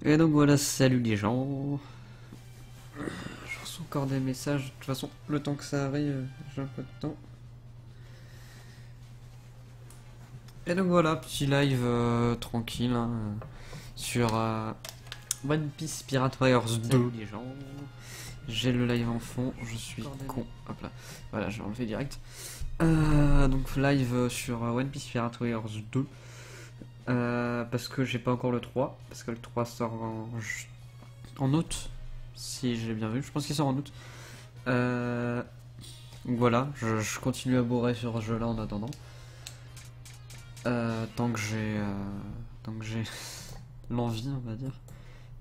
Et donc voilà, salut les gens. Je reçois encore des messages. De toute façon, le temps que ça arrive, j'ai un peu de temps. Et donc voilà, petit live tranquille hein, sur One Piece Pirate Warriors 2. Salut les gens. J'ai le live en fond, je suis con. Hop là, voilà, je vais enlever direct. Donc live sur One Piece Pirate Warriors 2. Parce que j'ai pas encore le 3. Parce que le 3 sort en août. Si j'ai bien vu, je pense qu'il sort en août. Donc voilà, je continue à bourrer sur ce jeu là en attendant. Tant que j'ai l'envie, on va dire.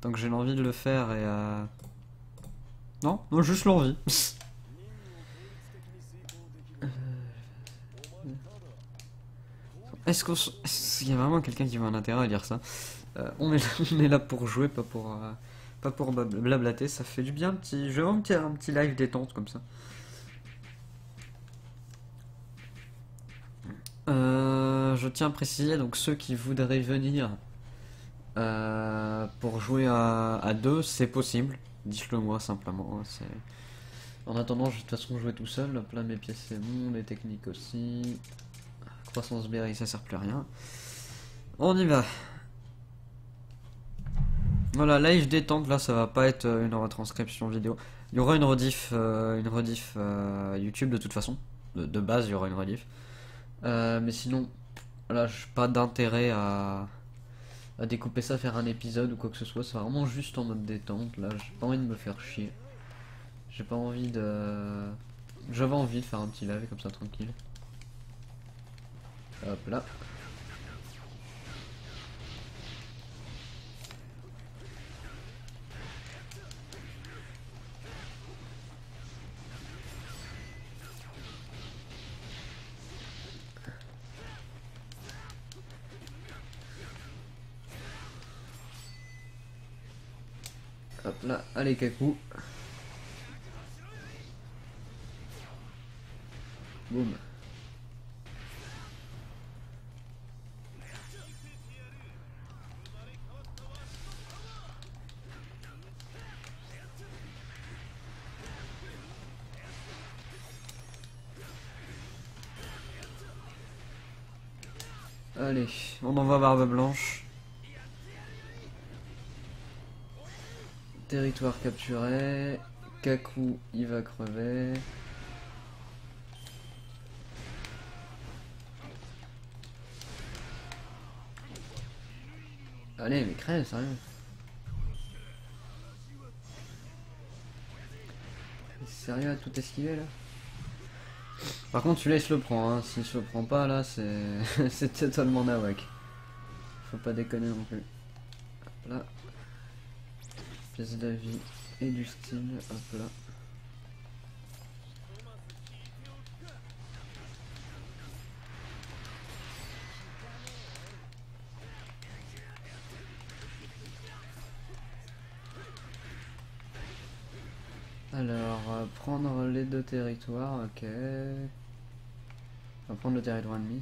Tant que j'ai l'envie de le faire et non, non, juste l'envie. Est-ce qu'il y a vraiment quelqu'un qui voit un intérêt à dire ça? On est là pour jouer, pas pour blablater. Ça fait du bien, je vais vraiment un petit live détente comme ça. Je tiens à préciser, donc ceux qui voudraient venir pour jouer à deux, c'est possible. Dites-le moi simplement. En attendant, je vais de toute façon jouer tout seul. Hop là, mes pièces c'est bon, les techniques aussi. Croissance berry, ça sert plus à rien. On y va. Voilà, live détente, là ça va pas être une retranscription vidéo. Il y aura une rediff YouTube de toute façon. De base, il y aura une rediff. Mais sinon, là, j'ai pas d'intérêt à découper ça, faire un épisode ou quoi que ce soit. C'est vraiment juste en mode détente. Là, j'ai pas envie de me faire chier. J'ai pas envie de. J'avais envie de faire un petit live comme ça tranquille. Hop là. Hop là, allez Kaku. Boum. Allez, on envoie Barbe Blanche. Territoire capturé. Kaku, il va crever. Allez, mais crève, sérieux. Sérieux à tout esquiver là? Par contre, celui-là il se le prend, hein. S'il se le prend pas là, c'est c'est totalement nawak. Faut pas déconner non plus. Hop là. Pièce de vie et du style, hop là. Alors, prendre les deux territoires, ok. On va prendre le territoire ennemi.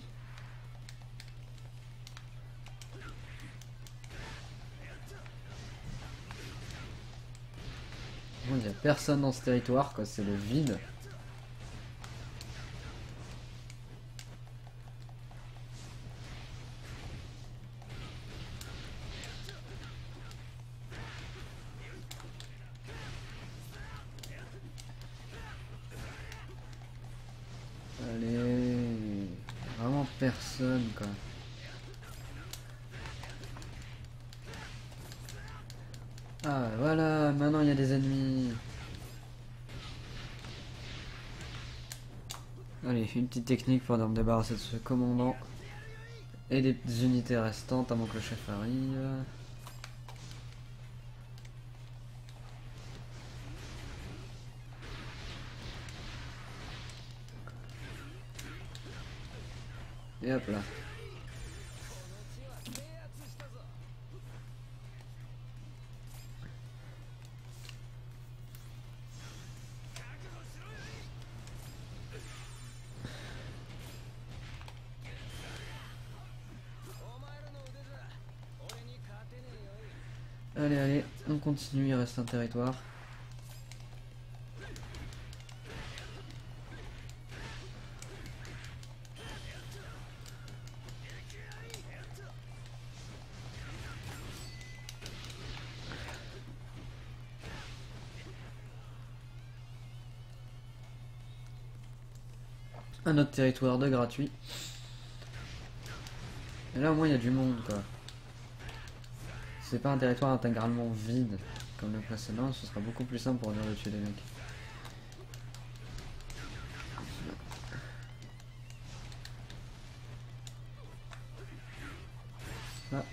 Il n'y a personne dans ce territoire, quoi, c'est le vide. Allez, vraiment personne, quoi. Ah, voilà, maintenant il y a des ennemis. Allez, une petite technique pour me débarrasser de ce commandant. Et des unités restantes avant que le chef arrive. Et hop là. Allez, allez, on continue, il reste un territoire. Un autre territoire de gratuit. Et là au moins il y a du monde quoi. C'est pas un territoire intégralement vide comme le précédent, ce sera beaucoup plus simple pour venir de tuer les mecs. Ah.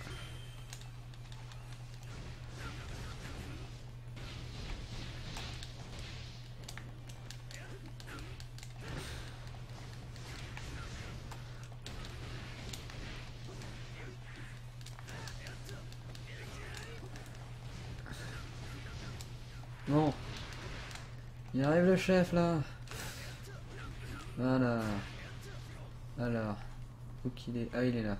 Bon. Il arrive le chef là. Voilà. Alors. Où qu'il est? Ah il est là.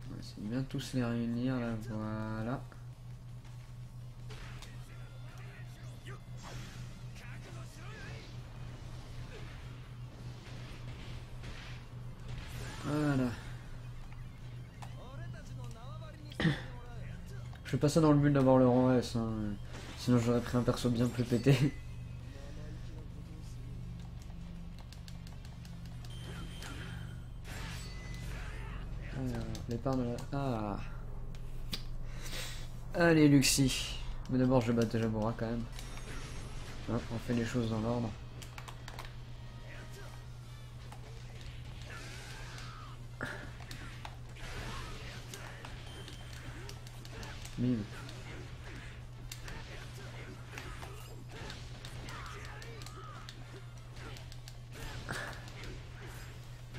On va essayer de bien tous les réunir là, voilà. Voilà. Je fais pas ça dans le but d'avoir le rang S, hein. Sinon j'aurais pris un perso bien plus pété. Alors, les parts de la... Ah. Allez Luxie. Mais d'abord je vais battre Jabura quand même. Hein, on fait les choses dans l'ordre. Bim.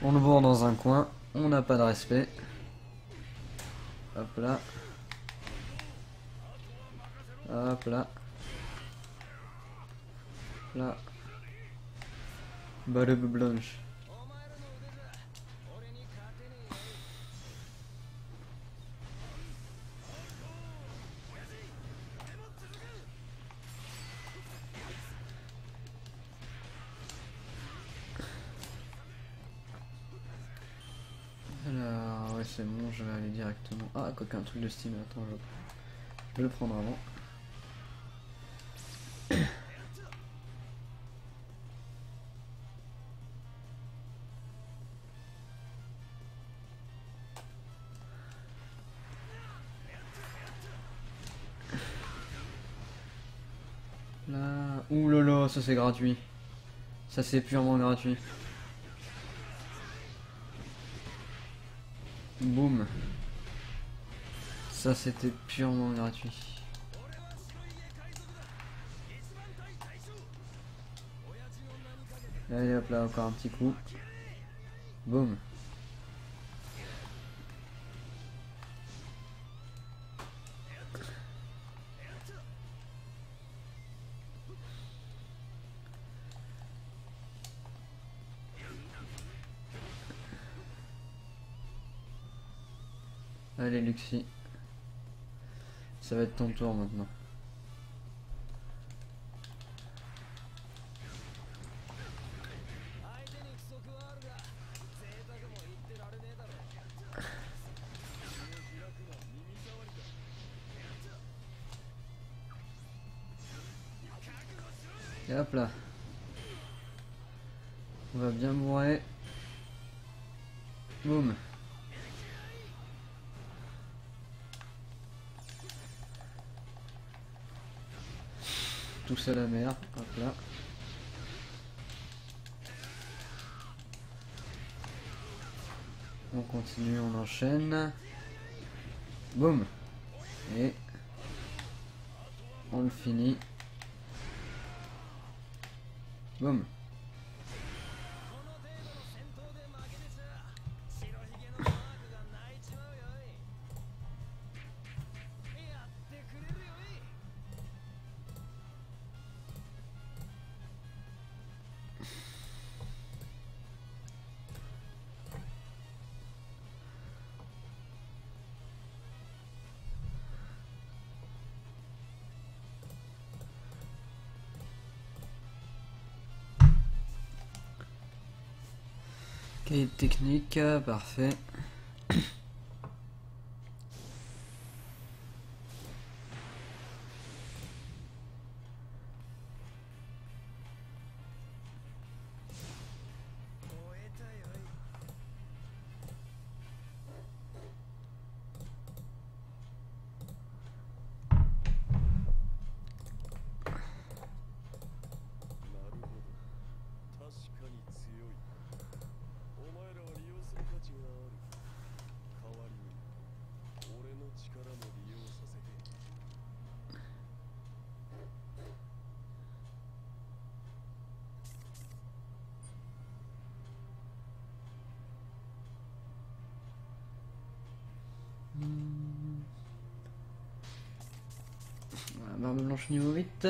On le bourre dans un coin, on n'a pas de respect. Hop là. Hop là. Là. Barbe blanche. Alors, ouais, c'est bon, je vais aller directement. Ah, quoi qu'un truc de Steam, attends, je vais le prendre avant. Là. Ouh là là, ça c'est gratuit. Ça c'est purement gratuit. Boum. Ça c'était purement gratuit. Allez hop là, encore un petit coup. Boum. Allez Luxie. Ça va être ton tour maintenant. Et hop là. On va bien mourir. Boum. Tous à la mer. Hop là. On continue, on enchaîne. Boum. Et on le finit. Boum. Cahier de technique, parfait. Voilà, barbe blanche niveau 8.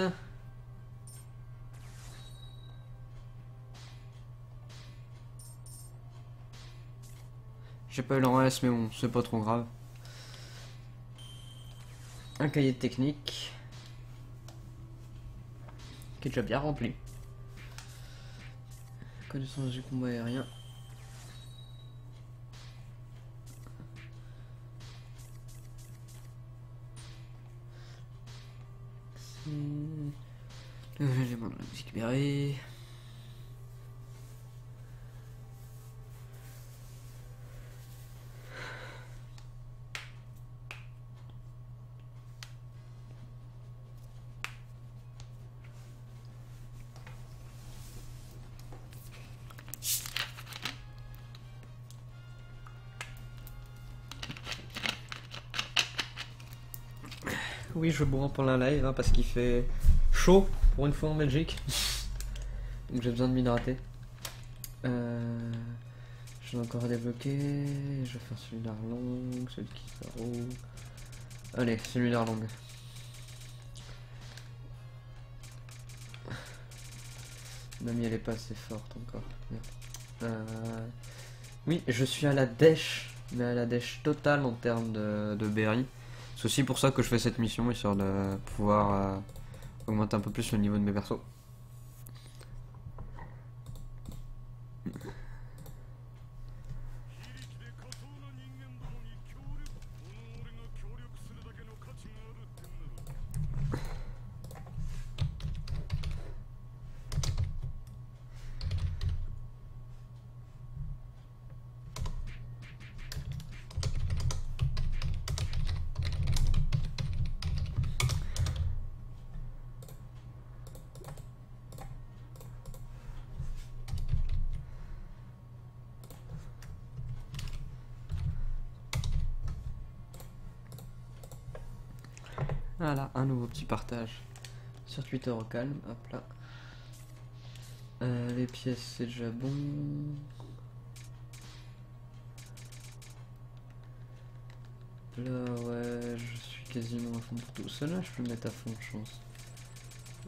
J'ai pas eu le rang S, mais bon, c'est pas trop grave. Un cahier de technique qui est déjà bien rempli. Connaissance du combat aérien. L'élément de la musique Berry. Oui, je bois pendant la live hein, parce qu'il fait chaud pour une fois en Belgique. Donc j'ai besoin de m'hydrater. Je vais encore débloquer. Je vais faire celui d'Arlong, celui qui s'arroule. Allez, celui d'Arlong. Mamie elle est pas assez forte encore. Oui, je suis à la dèche, mais à la dèche totale en termes de berry. C'est aussi pour ça que je fais cette mission, histoire de pouvoir augmenter un peu plus le niveau de mes persos. Voilà, un nouveau petit partage sur Twitter au calme, hop là. Les pièces c'est déjà bon. Là ouais, je suis quasiment à fond pour tout. Celle-là je peux le mettre à fond je pense.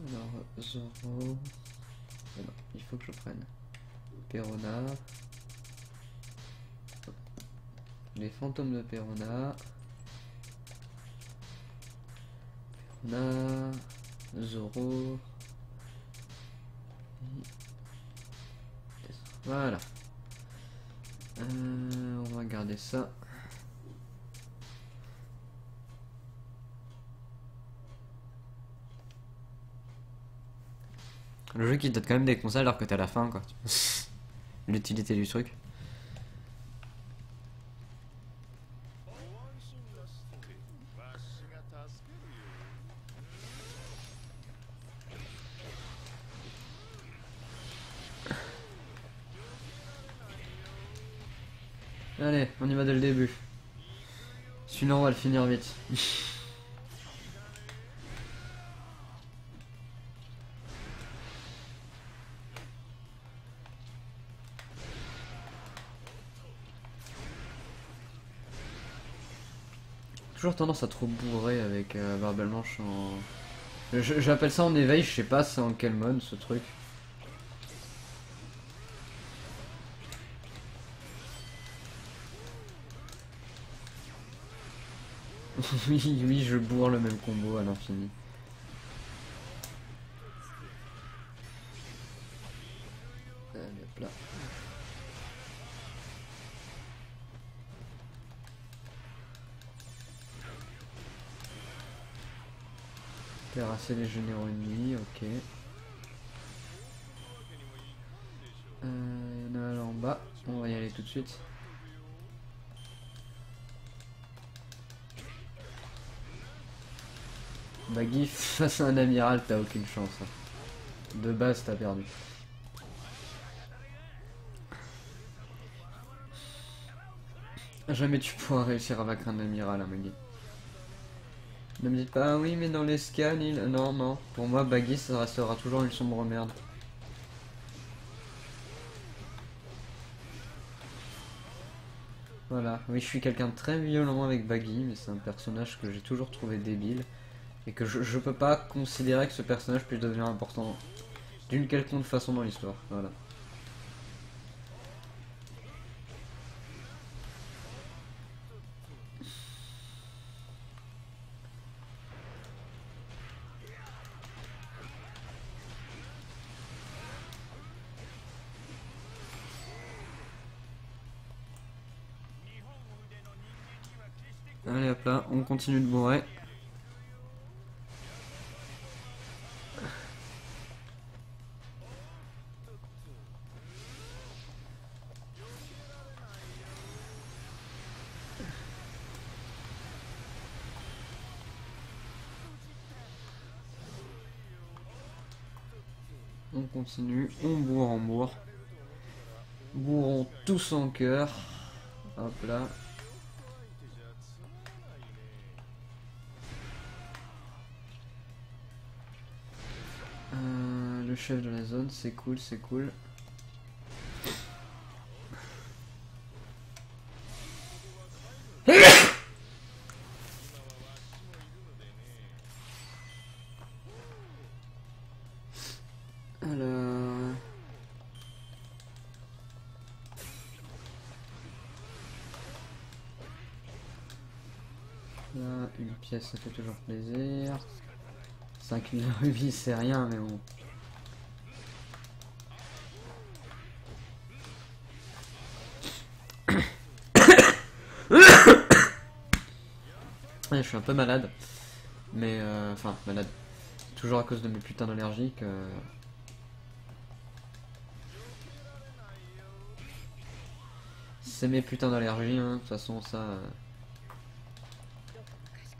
Alors Zoro. Eh ben, il faut que je prenne Perona. Les fantômes de Perona. Perona. Zoro. Voilà. On va garder ça. Le jeu qui te donne quand même des conseils alors que t'es à la fin quoi. L'utilité du truc. Allez, on y va dès le début. Celui-là on va le finir vite. Toujours tendance à trop bourrer avec Barbe Blanche en... J'appelle ça en éveil, je sais pas c'est en quel mode ce truc. Oui, oui, je bourre le même combo à l'infini. Allez, hop là. Terrasser les généraux ennemis, ok. Il y en a un là en bas, on va y aller tout de suite. Baggy face à un amiral, t'as aucune chance. Hein. De base, t'as perdu. Jamais tu pourras réussir à vaincre un amiral, hein, Baggy. Ne me dites pas, ah oui, mais dans les scans, il... Non, non. Pour moi, Baggy, ça restera toujours une sombre merde. Voilà. Oui, je suis quelqu'un de très violent avec Baggy, mais c'est un personnage que j'ai toujours trouvé débile. Et que je peux pas considérer que ce personnage puisse devenir important d'une quelconque façon dans l'histoire. Voilà. Allez hop là, on continue de bourrer. On continue, on bourre en bourre. Bourrons tous en cœur. Hop là. Le chef de la zone, c'est cool, c'est cool. Alors... Là, une pièce, ça fait toujours plaisir. 5000 rubis, c'est rien, mais bon. Ouais, je suis un peu malade. Mais, enfin, malade. Toujours à cause de mes putains d'allergies que... C'est mes putains d'allergies, hein. De toute façon, ça...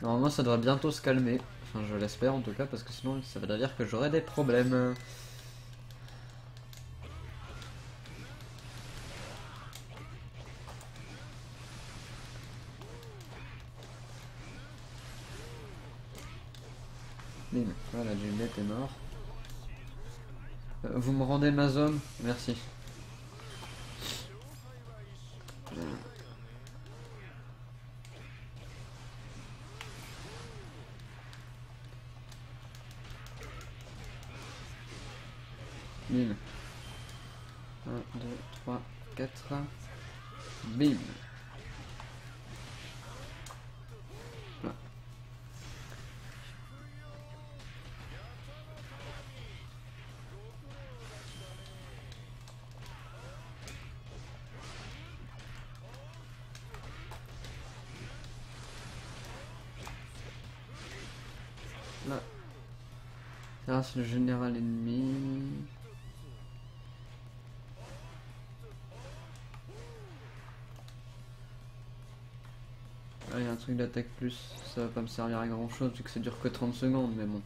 Normalement, ça devrait bientôt se calmer. Enfin, je l'espère en tout cas, parce que sinon, ça veut dire que j'aurai des problèmes. Bim, voilà, Juliet est mort. Vous me rendez ma zone? Merci. Bim. 1, 2, 3, 4. Bim. Là. Là. Terrasse le général ennemi. Ah, il y a un truc d'attaque plus, ça va pas me servir à grand chose vu que ça dure que 30 secondes, mais bon.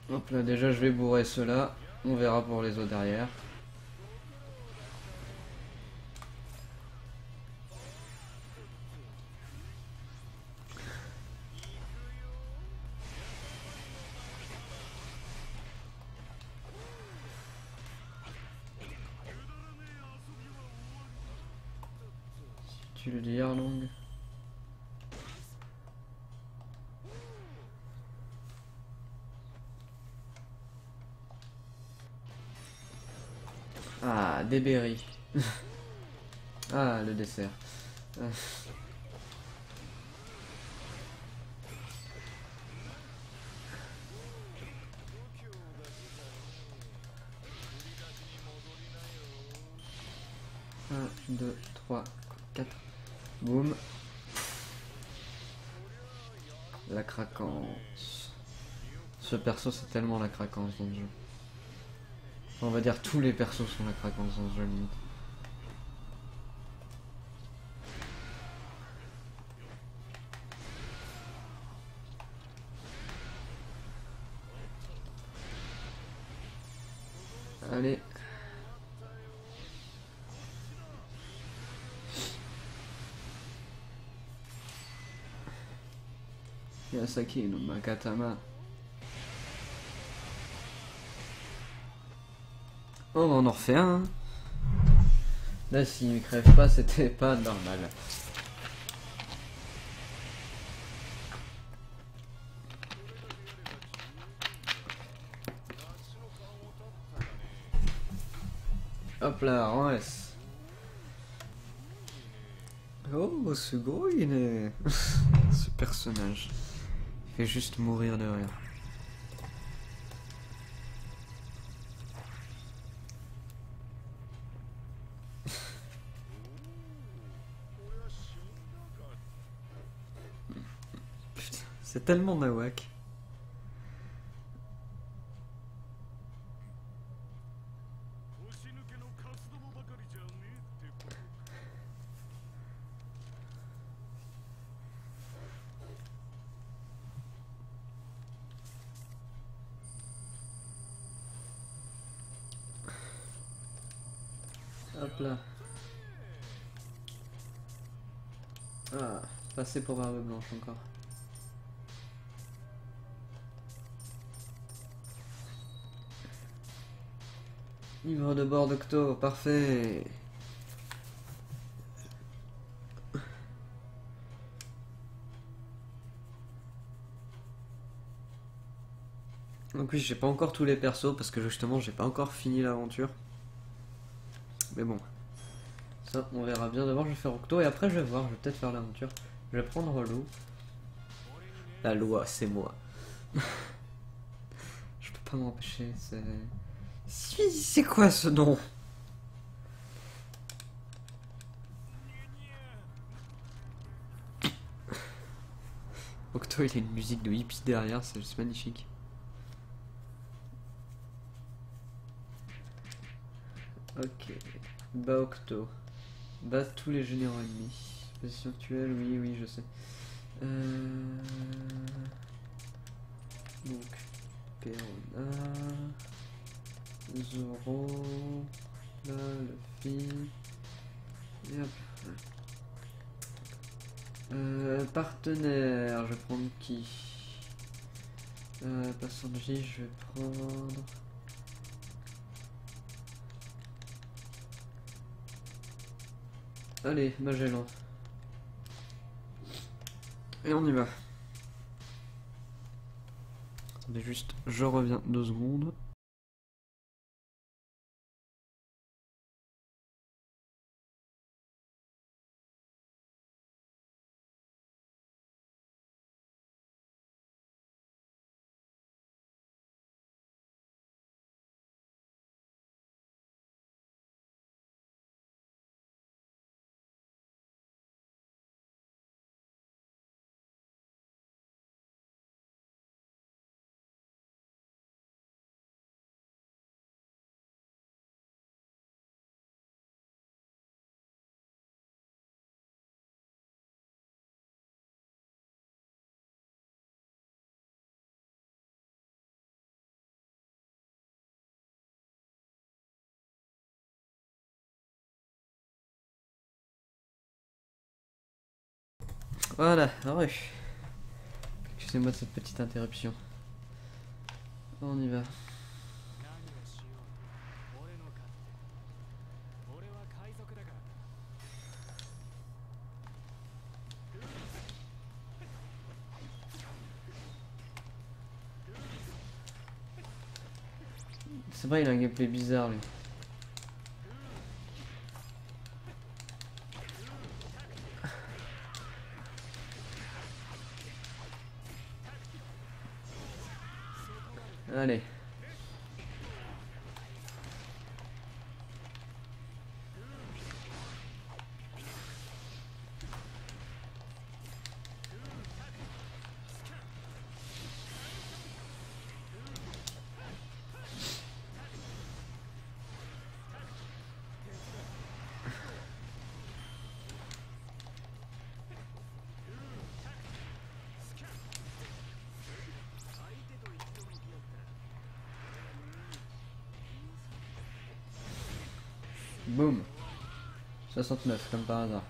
Hop là, déjà je vais bourrer ceux-là, on verra pour les autres derrière. Si tu le dis, Arlong. Ah, des berries. Ah, le dessert. 1, 2, 3, 4. Boum. La craquance. Ce perso c'est tellement la craquance dans le jeu. On va dire tous les persos sont la craquance dans ce jeu limite. Allez. Yasaki no Makatama. Oh, on en refait un. Hein. Là, s'il crève pas, c'était pas normal. Hop là, en S. Oh, ce gros, il est... ce personnage. Il fait juste mourir de rire. Putain, c'est tellement nawak. Hop là. Ah, passer pour barbe blanche encore. Livre de bord d'Octo, parfait. Donc oui, j'ai pas encore tous les persos parce que justement j'ai pas encore fini l'aventure. Mais bon. Ça, on verra bien. D'abord je vais faire Octo et après je vais voir, je vais peut-être faire l'aventure. Je vais prendre l'eau. La loi, c'est moi. Je peux pas m'empêcher, c'est... C'est quoi ce nom? Octo, il a une musique de hippie derrière, c'est juste magnifique. Ok. Bas Octo. Bat tous les généraux ennemis. Position actuelle, oui, oui, je sais. Donc, Perona, Zoro, là, Luffy, et hop. Partenaire, je vais prendre qui? Passanji, je vais prendre... Allez, Magellan. Et on y va. Attendez juste, je reviens 2 secondes. Voilà, heureux. Excusez-moi de cette petite interruption. On y va. C'est vrai, il a un gameplay bizarre lui. Allez. Boum. 69 comme par hasard.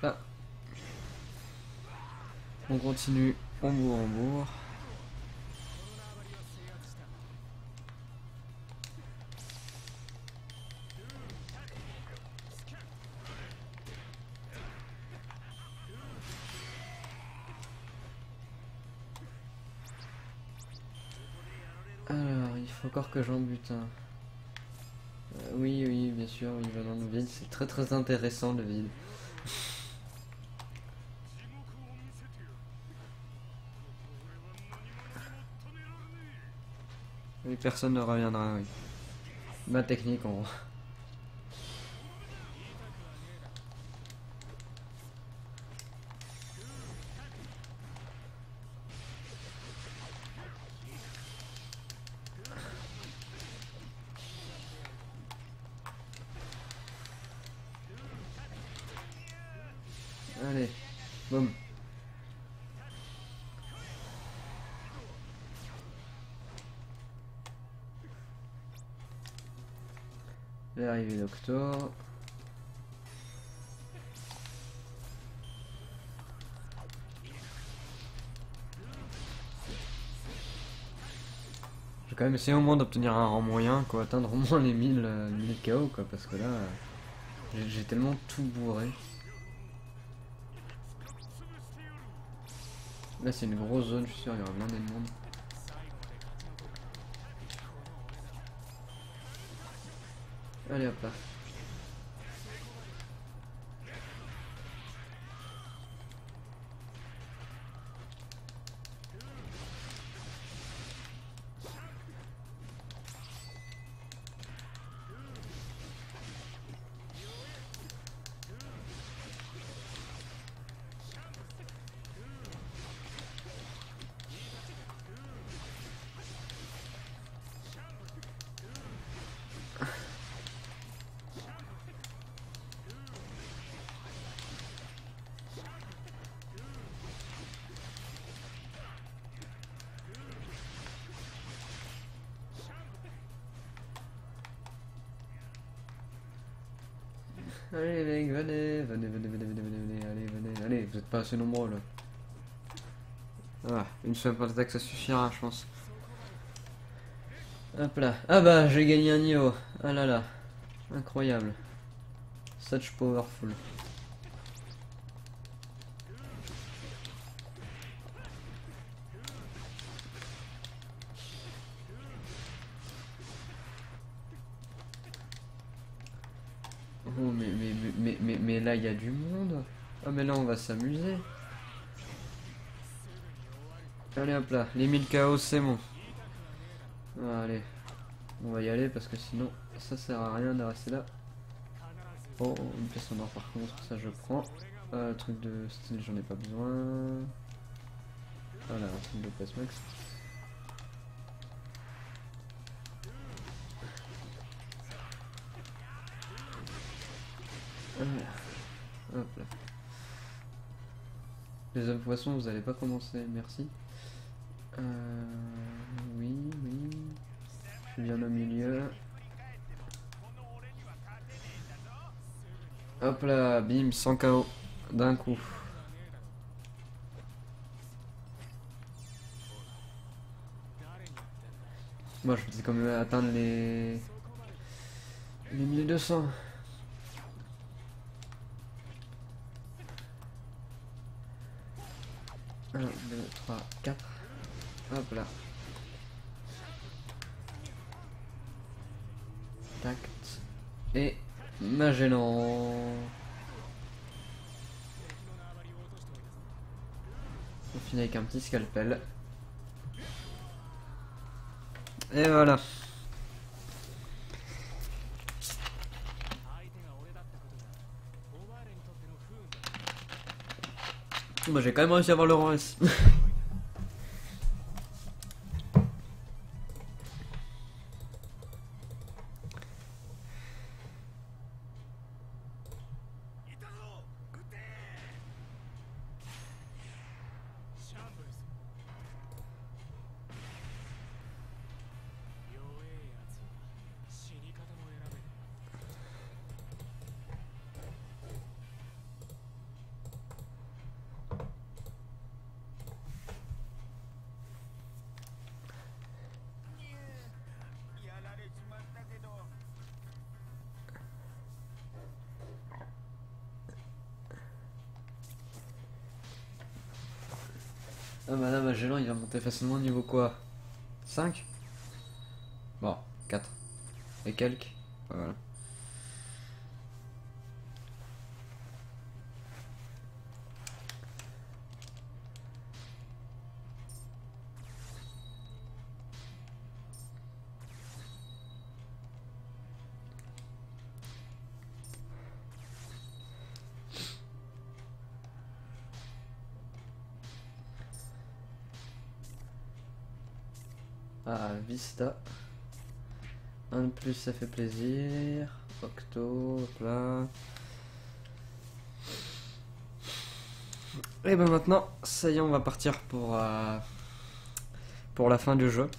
Là. On continue Hambourg. Alors, il faut encore que j'en bute un. Oui, oui, bien sûr, il va dans le vide. C'est très très intéressant le vide. Oui, personne ne reviendra, oui. Ma technique en... Allez, boum. L'arrivée d'Octo. Je vais quand même essayer au moins d'obtenir un rang moyen, quoi, atteindre au moins les 1000 KO, quoi, parce que là, j'ai tellement tout bourré. Là, c'est une grosse zone, je suis sûr, il y aura plein de monde. Allez, hop là. Allez les mecs, allez, vous êtes pas assez nombreux là. Ah, une seule attaque ça suffira je pense. Hop là, ah bah j'ai gagné un niveau, ah là là, incroyable. Such powerful. Oh mais là il y a du monde. Ah mais là on va s'amuser. Allez hop là, les 1000 KO c'est bon. Allez, on va y aller parce que sinon ça sert à rien de rester là. Oh, une pièce en or par contre, ça je prends. Truc de style j'en ai pas besoin. Voilà, un truc de place max. Hop là. Les hommes poissons, vous allez pas commencer, merci. Oui, oui. Je suis bien au milieu. Hop là, bim, 100 KO d'un coup. Moi je vais quand même atteindre les 1200. 1, 2, 3, 4. Hop là. Tact. Et Magellan. On finit avec un petit scalpel. Et voilà. Moi j'ai quand même réussi à avoir le rang S. Ah bah là, Magellan il va monter facilement niveau quoi? 5. Bon, 4. Et quelques. Voilà. Ah, Vista. Un de plus, ça fait plaisir. Octo, hop là. Et ben maintenant, ça y est, on va partir pour la fin du jeu.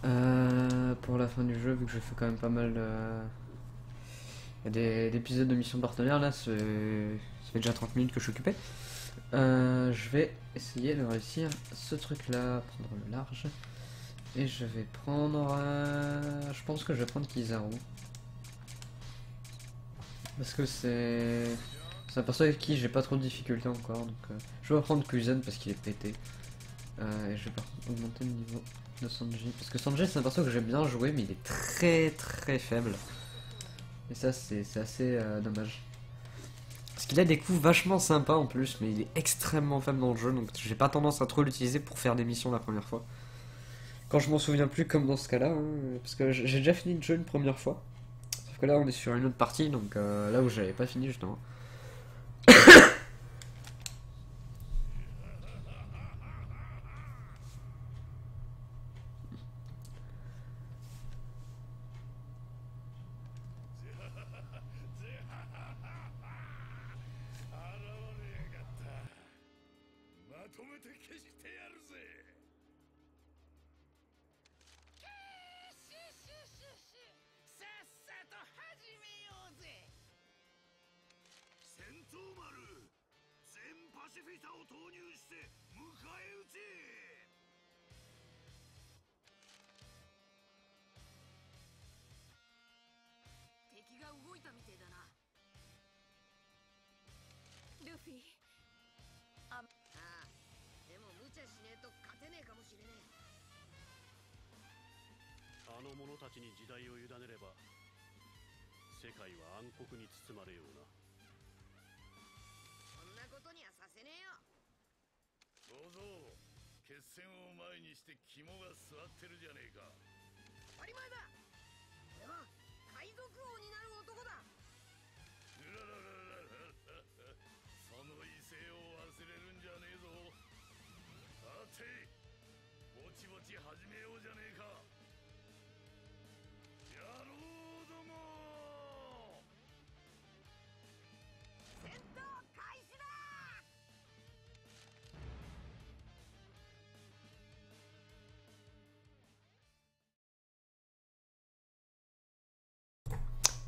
Pour la fin du jeu, vu que je fais quand même pas mal il y a des épisodes de mission partenaire là, ça fait déjà 30 minutes que je suis occupé. Je vais essayer de réussir ce truc là, prendre le large. Et je vais prendre... je pense que je vais prendre Kizaru. Parce que c'est un perso avec qui j'ai pas trop de difficultés encore. Donc je vais prendre Kuzen parce qu'il est pété. Et je vais augmenter le niveau de Sanji. Parce que Sanji c'est un perso que j'aime bien jouer mais il est très très faible. Et ça c'est assez dommage. Parce qu'il a des coups vachement sympas en plus, mais il est extrêmement faible dans le jeu, donc j'ai pas tendance à trop l'utiliser pour faire des missions la première fois. Quand je m'en souviens plus comme dans ce cas-là, hein, parce que j'ai déjà fini le jeu une première fois. Sauf que là on est sur une autre partie, donc là où j'avais pas fini justement.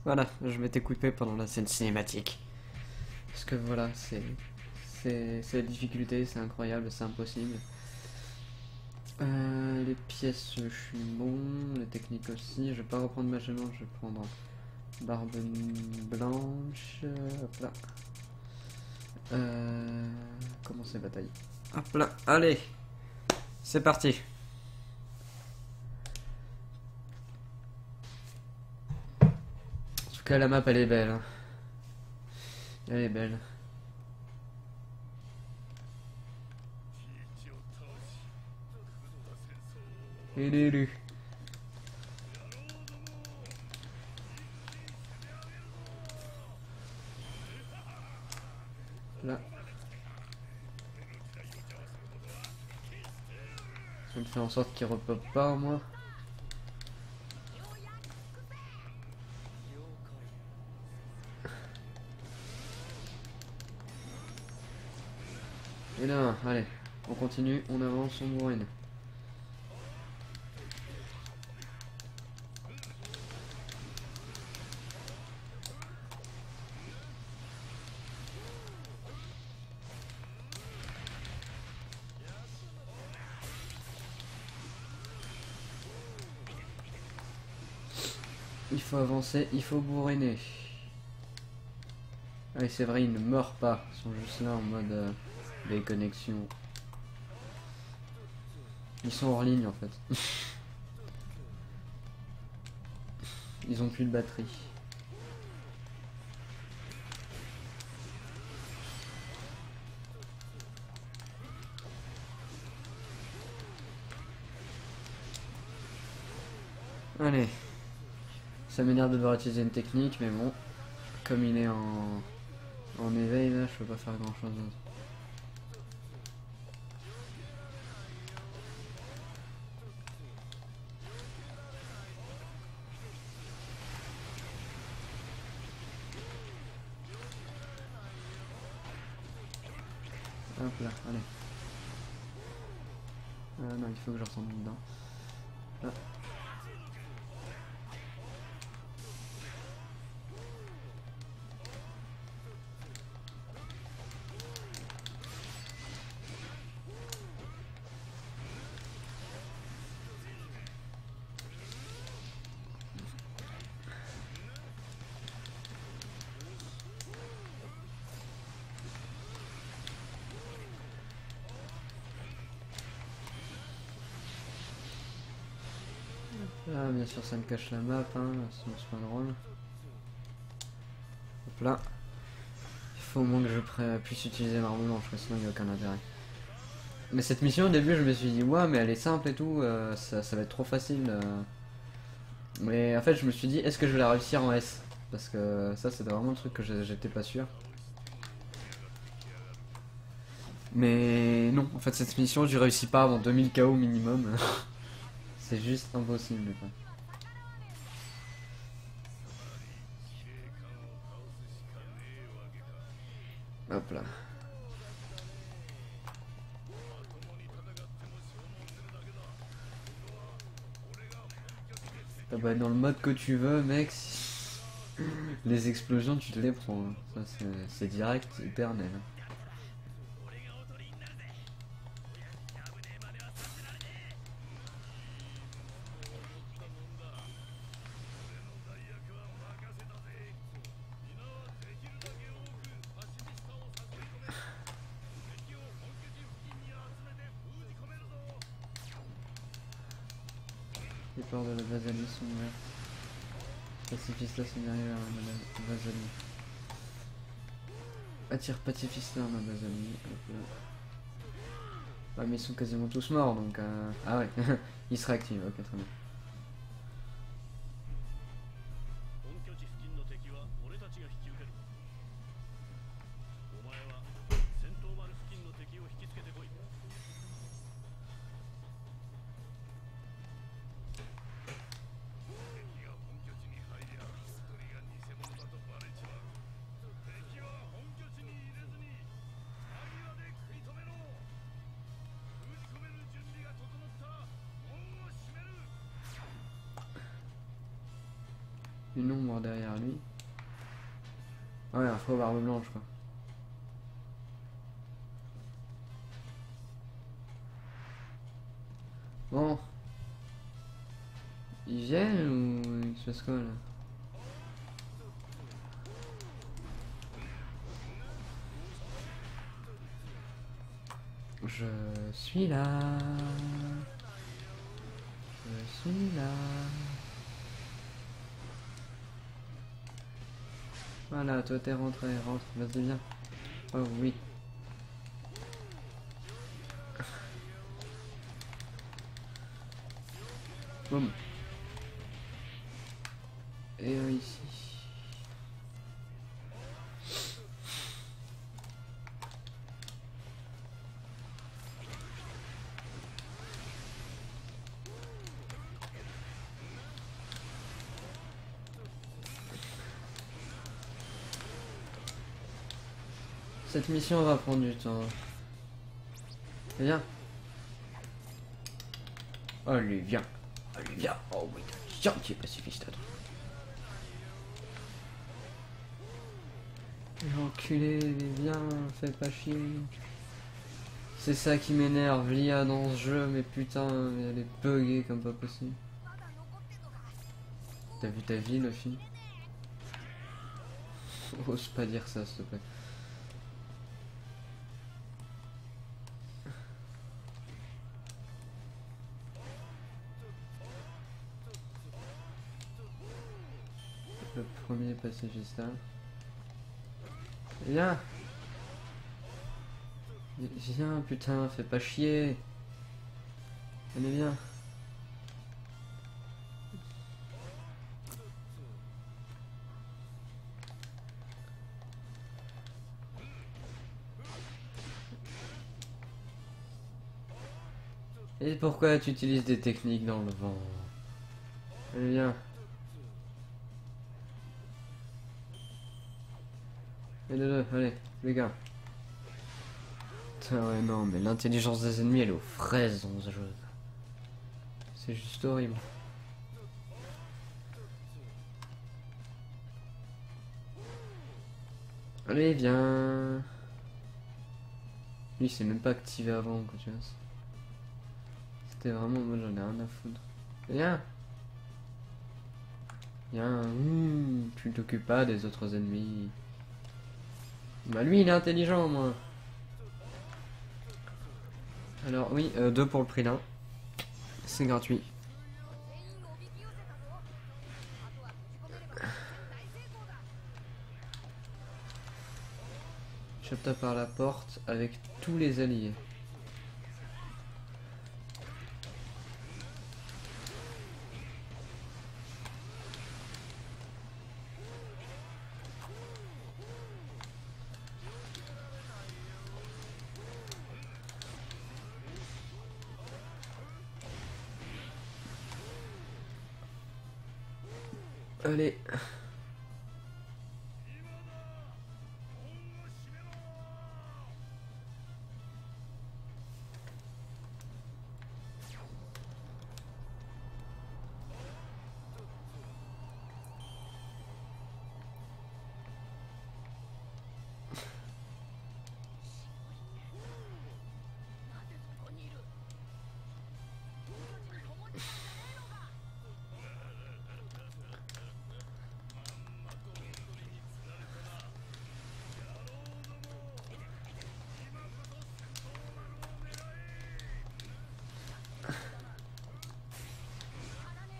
Voilà, je m'étais coupé pendant la scène cinématique. Parce que voilà, c'est la difficulté, c'est incroyable, c'est impossible. Les pièces, je suis bon, les techniques aussi. Je vais pas reprendre Magellan, je vais prendre Barbe Blanche. Hop là. Commencer bataille. Hop là, allez, c'est parti. En tout cas, la map elle est belle. Hein. Elle est belle. Il est élu. Je vais faire en sorte qu'il repop pas au moins. Et là, allez, on continue, on avance, on bourrine. Il faut avancer, il faut bourriner. Ah oui, c'est vrai, ils ne meurent pas. Ils sont juste là en mode des connexions. Ils sont hors ligne en fait. Ils ont plus de batterie. Allez. Ça m'énerve de devoir utiliser une technique, mais bon. Comme il est en éveil là, je peux pas faire grand chose d'autre. Hop là, allez. Ah non, il faut que je retombe dedans. Ah. Ah, bien sûr, ça me cache la map, hein, sinon c'est pas drôle. Hop là. Il faut au moins que je puisse utiliser l'arme blanche, sinon il n'y a aucun intérêt. Mais cette mission au début, je me suis dit, ouais, mais elle est simple et tout, ça va être trop facile. Mais en fait, je me suis dit, est-ce que je vais la réussir en S? Parce que ça, c'était vraiment le truc que j'étais pas sûr. Mais non, en fait, cette mission, je réussis pas avant 2000 KO minimum. C'est juste impossible, quoi. Hop là. Ah bah, dans le mode que tu veux, mec, les explosions, tu te les prends. Hein. Ça, c'est direct, éternel. Les ports de la base alliée sont ouverts. Pacifista sont derrière la base alliée. Attire Pacifista dans la base alliée. Ah, mais ils sont quasiment tous morts donc. Ah ouais, ils se réactivent, ok, très bien. Une ombre derrière lui. Ah ouais, un faux barbe blanche quoi. Bon. Ils viennent ou il se passe quoi là? Je suis là. Je suis là. Voilà, toi t'es rentré, rentre, vas-y viens. Oh oui. Boum. Et ici. Cette mission va prendre du temps. Viens. Allez, viens. Allez, viens. Oh oui, tiens, tu es pacifiste, toi. Enculé, viens, fais pas chier. C'est ça qui m'énerve, l'IA dans ce jeu, mais putain, elle est buggée comme pas possible. T'as vu ta vie, Luffy? Ose pas dire ça, s'il te plaît. Le premier pacifista. Viens! Viens, putain, fais pas chier! Allez, viens! Et pourquoi tu utilises des techniques dans le vent? Allez, viens! Allez, les gars! Putain, ouais, non, mais l'intelligence des ennemis, elle est aux fraises dans ce jeu. C'est juste horrible. Allez, viens. Lui, c'est même pas activé avant, quoi, tu vois. C'était vraiment, moi j'en ai rien à foutre. Viens. Viens. Tu t'occupes pas des autres ennemis. Bah lui, il est intelligent, moi. Alors oui, 2 pour le prix d'un. C'est gratuit. Chope-toi par la porte avec tous les alliés. Allez.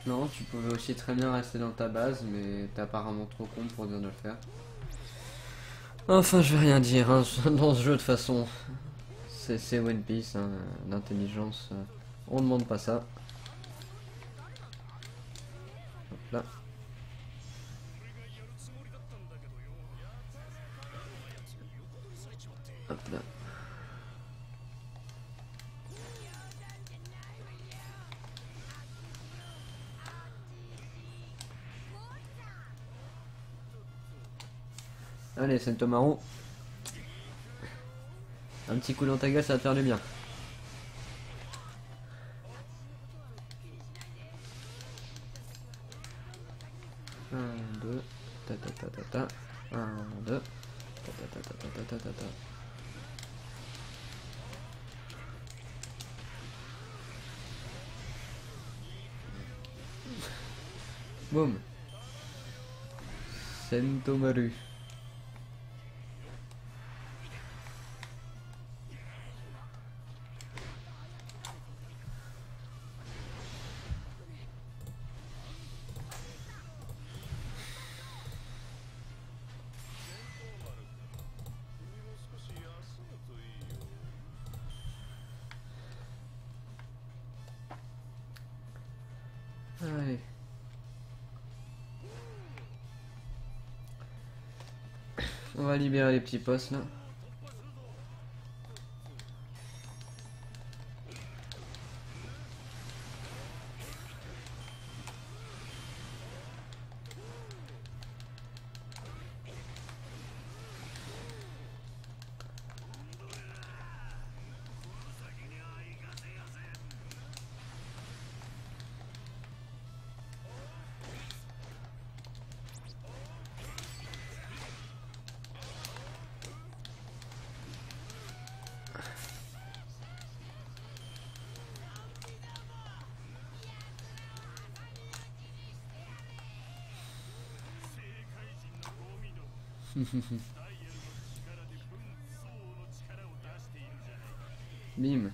Non, tu pouvais aussi très bien rester dans ta base, mais t'es apparemment trop con pour dire de le faire. Enfin, je vais rien dire, hein, dans ce jeu de toute façon. C'est One Piece, hein, l'intelligence, on demande pas ça. Hop là. Hop là. Allez, Sentomaru. Un petit coup dans ta gueule, ça va te faire du bien. Un, deux, ta ta ta ta ta. Un, deux, ta ta ta ta ta ta ta ta. Boum. Sentomaru. Allez. On va libérer les petits postes là. Bim.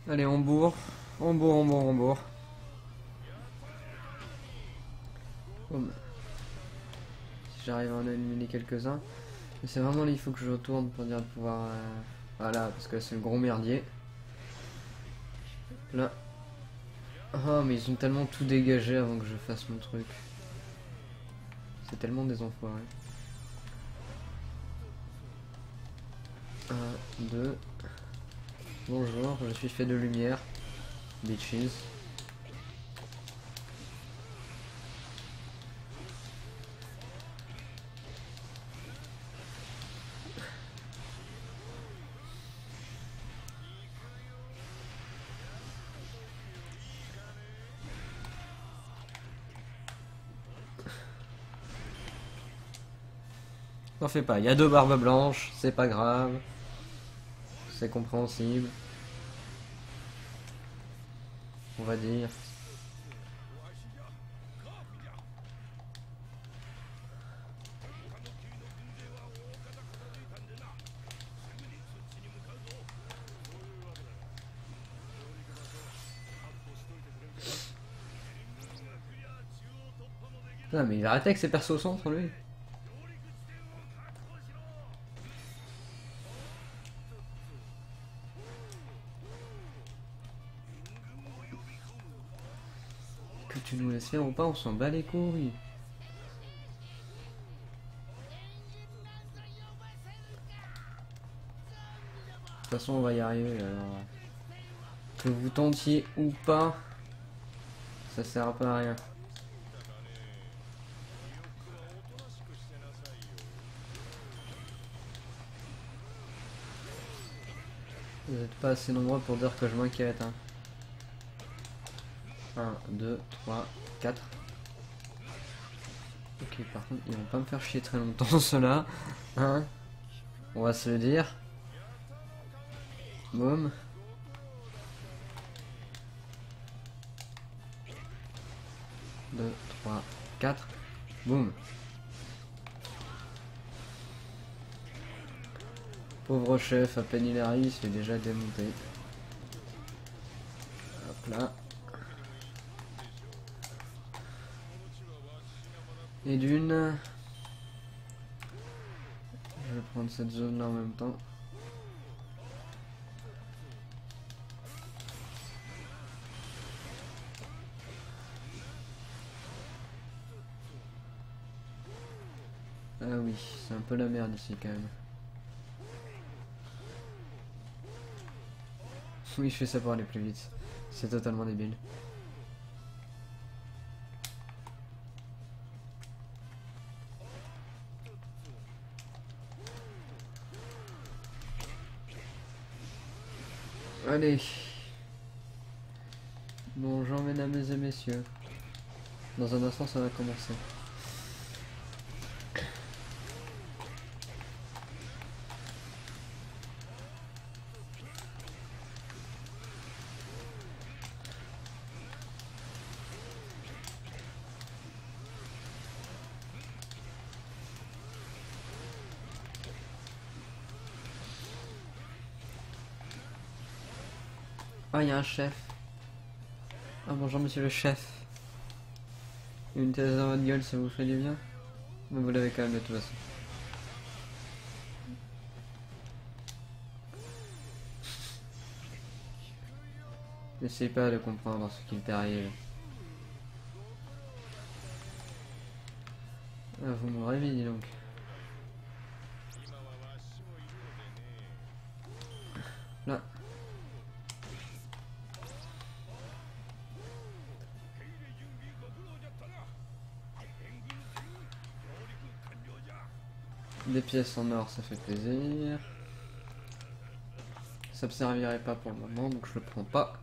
Allez, on bourre. On bourre, on bourre, on bourre. Boum. Si j'arrive à en éliminer quelques-uns. Mais c'est vraiment là, il faut que je retourne pour dire de pouvoir... Voilà, parce que c'est le gros merdier. Là. Oh, mais ils ont tellement tout dégagé avant que je fasse mon truc. C'est tellement des enfoirés. 1, 2. Bonjour, je suis fait de lumière. Bitches. N'en fais pas, il y a 2 barbes blanches, c'est pas grave. C'est compréhensible. On va dire. Putain, mais il a arrêté avec ses persos au centre, lui. Que tu nous laisses faire ou pas, on s'en bat les couilles. De toute façon, on va y arriver, alors... Que vous tentiez ou pas, ça sert un peu à rien. Vous n'êtes pas assez nombreux pour dire que je m'inquiète. Hein. 1, 2, 3, 4. Ok, par contre, ils vont pas me faire chier très longtemps, ceux-là. Hein, on va se le dire. Boum. Deux, 3, 4. Boum. Pauvre chef, à peine il arrive, il se fait déjà démonter. Hop là. Et d'une. Je vais prendre cette zone là en même temps. Ah oui, c'est un peu la merde ici quand même. Oui, je fais ça pour aller plus vite. C'est totalement débile. Allez. Bonjour mesdames et messieurs. Dans un instant ça va commencer. Ah, il y a un chef. Ah, bonjour monsieur le chef. Une thèse dans votre gueule, ça vous fait du bien? Mais vous l'avez quand même de toute façon. N'essayez pas de comprendre ce qu'il t'arrive. Ah, vous me réveillez donc. Là. Des pièces en or, ça fait plaisir. Ça me servirait pas pour le moment, donc je le prends pas.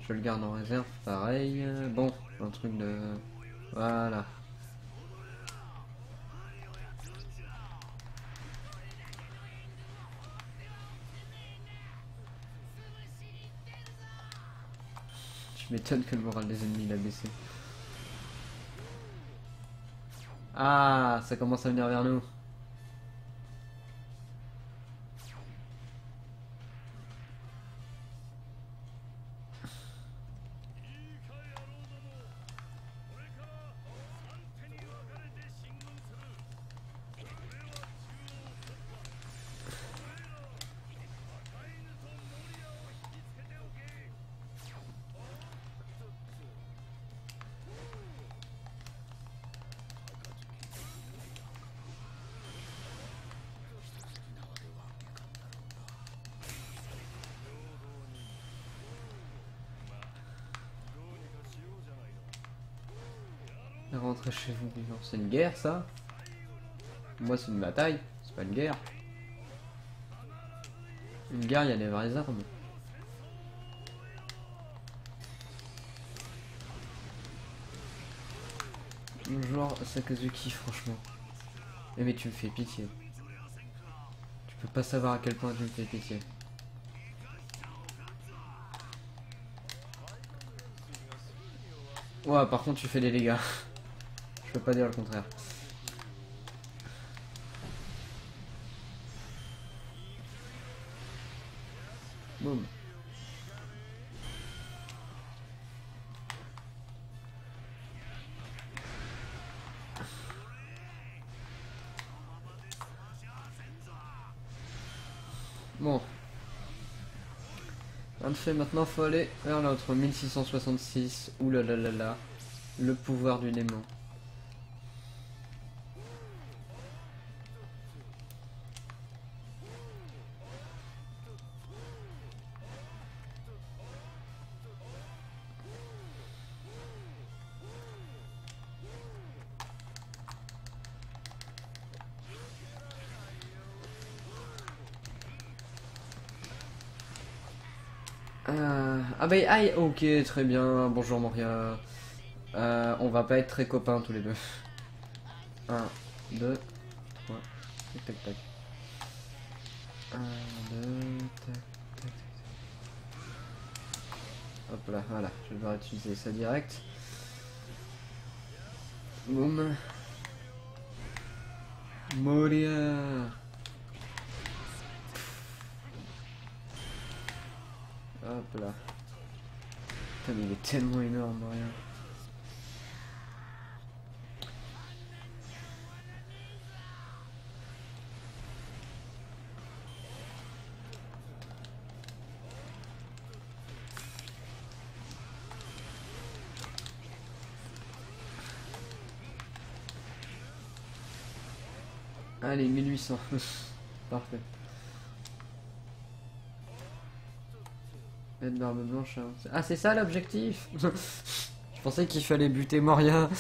Je le garde en réserve, pareil. Bon, un truc de... Voilà. Je m'étonne que le moral des ennemis l'a baissé. Ah, ça commence à venir vers nous. Rentrer chez vous vivant. C'est une guerre ça? Moi c'est une bataille, c'est pas une guerre. Une guerre, il y a des vraies armes. Bonjour Sakazuki, franchement. Mais tu me fais pitié. Tu peux pas savoir à quel point tu me fais pitié. Ouais, par contre tu fais des dégâts. Je peux pas dire le contraire. Boum. Bon. Un de fait, maintenant faut aller vers l'autre 1666. Ouh là là là là. Le pouvoir du démon. Ah bah aïe, ok, très bien, bonjour Moria. On va pas être très copains tous les deux. 1, 2, 3, tac tac tac. 1, 2, tac tac tac. Hop là, voilà, je vais devoir utiliser ça direct. Boum. Moria. Hop là. Putain, mais il est tellement énorme, Moria. Allez, 1800. Parfait. Être barbe blanche. Hein. Ah, c'est ça l'objectif. Je pensais qu'il fallait buter Moria.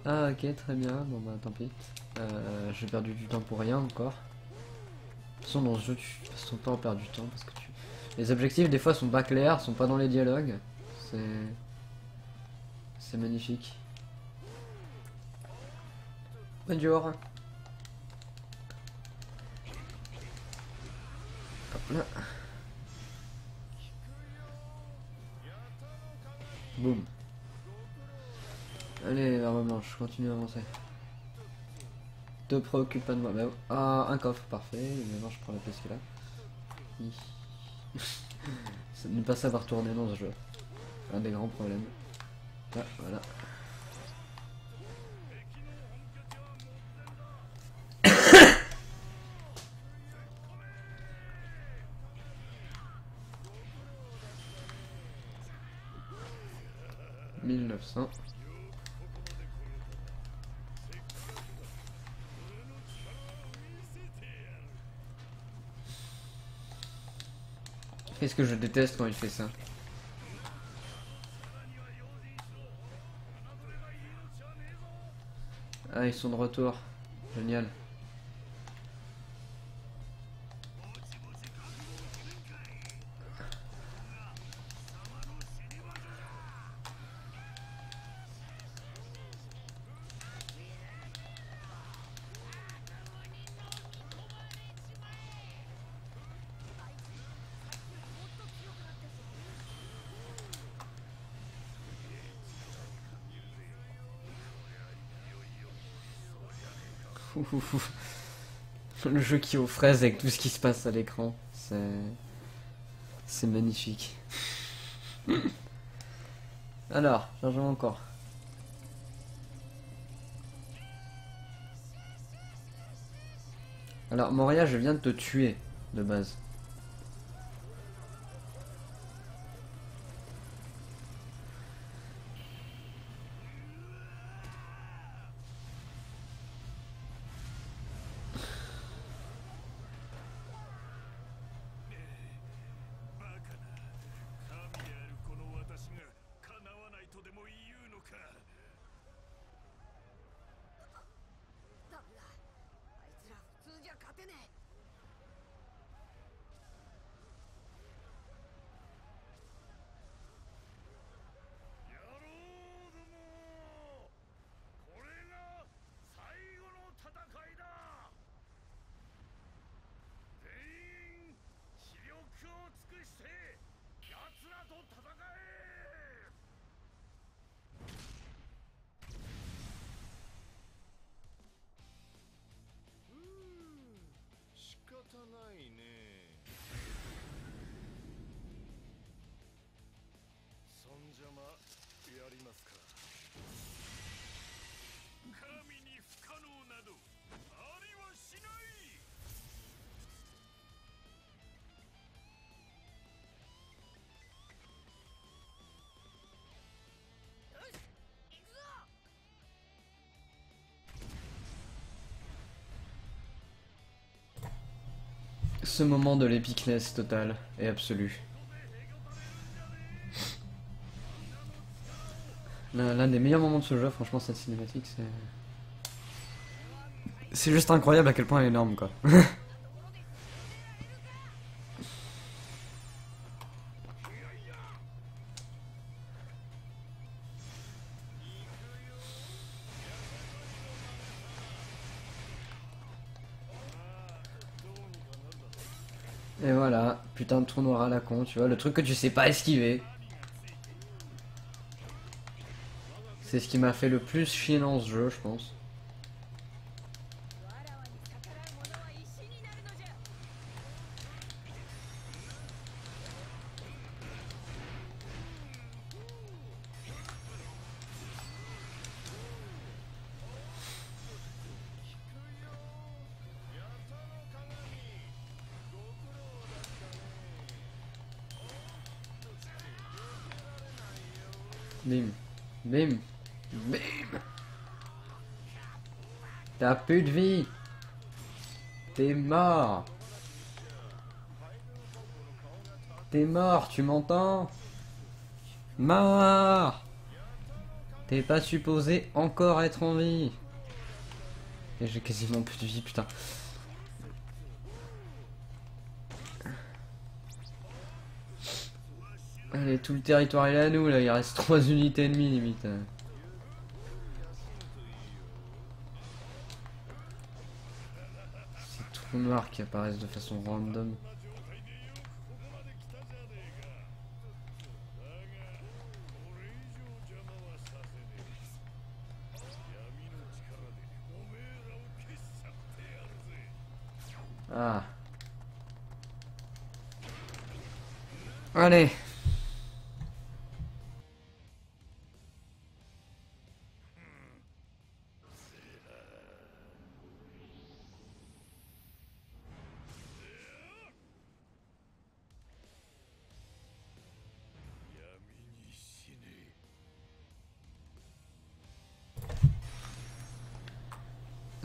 Ah, ok, très bien. Bon, bah, tant pis. J'ai perdu du temps pour rien encore. De toute façon, dans ce jeu, tu passes ton temps à perdre du temps parce que tu... Les objectifs, des fois, sont pas clairs, sont pas dans les dialogues. C'est magnifique. Bonjour. Hop là. Boum. Allez, l'arme blanche, continue à avancer. Te préoccupe pas de moi. Bah, ah, un coffre, parfait. Maintenant, je prends la pièce qui est là. C'est de ne pas savoir tourner dans ce jeu. Un des grands problèmes. Ah, voilà. « 1900. » Qu'est-ce que je déteste quand il fait ça. Ah, ils sont de retour. Génial. Le jeu qui est aux fraises avec tout ce qui se passe à l'écran, c'est magnifique. Alors, changeons encore. Alors, Moria, je viens de te tuer, de base. Ce moment de l'épicness totale et absolue. L'un des meilleurs moments de ce jeu, franchement, cette cinématique, c'est juste incroyable à quel point elle est énorme, quoi. Et voilà, putain de trou noir à la con, tu vois, le truc que tu sais pas esquiver. C'est ce qui m'a fait le plus chier dans ce jeu, je pense. Bim, bim, bim. T'as plus de vie. T'es mort. T'es mort, tu m'entends? Mort. T'es pas supposé encore être en vie. Et j'ai quasiment plus de vie, putain. Allez, tout le territoire est à nous, là. Il reste 3 unités ennemies, limite. Ces trous noirs qui apparaissent de façon random. Ah. Allez.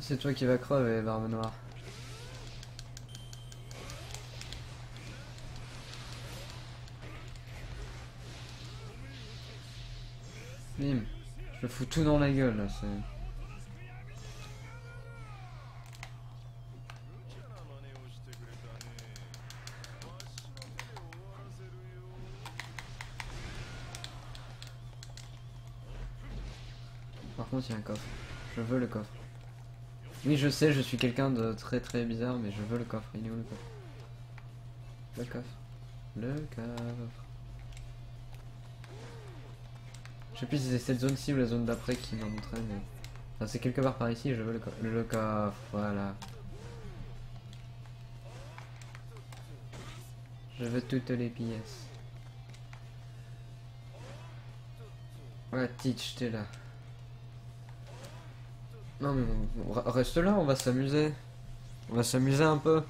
C'est toi qui vas crever, Barbe Noire. Bim. Je le fous tout dans la gueule, là, c'est... Par contre, il y a un coffre. Je veux le coffre. Oui, je sais, je suis quelqu'un de très très bizarre, mais je veux le coffre. Il est où le coffre? Le coffre. Le coffre. Je sais plus si c'est cette zone-ci ou la zone d'après qui m'a montré, mais... Enfin, c'est quelque part par ici, je veux le coffre, voilà. Je veux toutes les pièces. Ouais, Teach, t'es là. Non mais reste là, on va s'amuser. On va s'amuser un peu.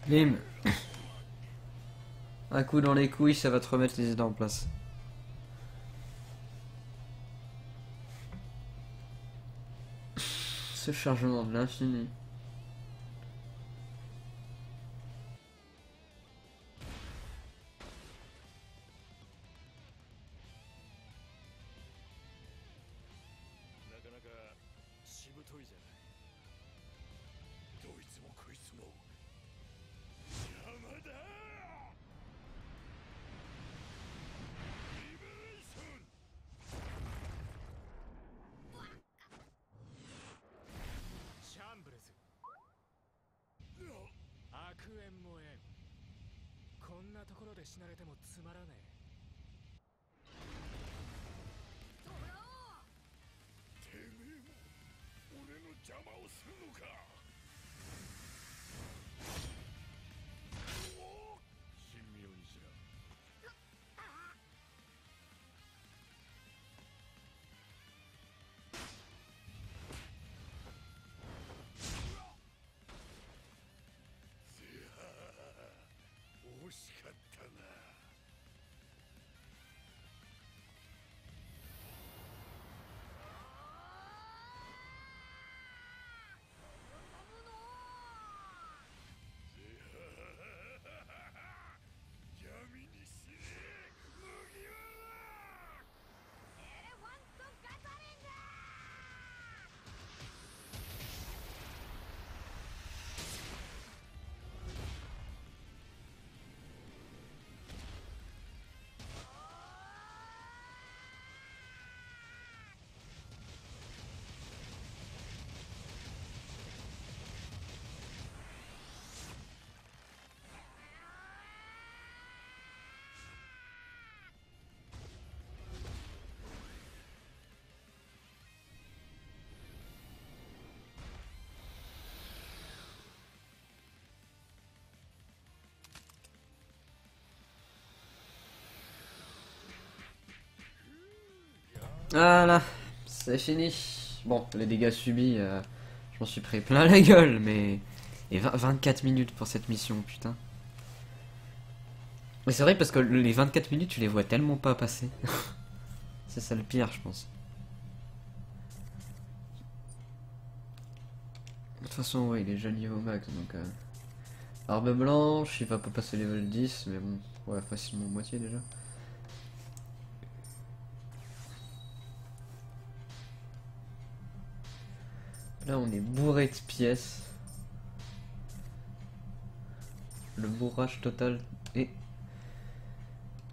Bim. Un coup dans les couilles, ça va te remettre les idées en place. Ce chargement de l'infini. Voilà, c'est fini. Bon, les dégâts subis, je m'en suis pris plein la gueule, mais... Et 24 minutes pour cette mission, putain. Mais c'est vrai parce que les 24 minutes, tu les vois tellement pas passer. C'est ça le pire, je pense. De toute façon, ouais, il est déjà niveau max, donc... Arme blanche, il va pas passer level 10, mais bon, ouais, facilement moitié déjà. Là, on est bourré de pièces. Le bourrage total est...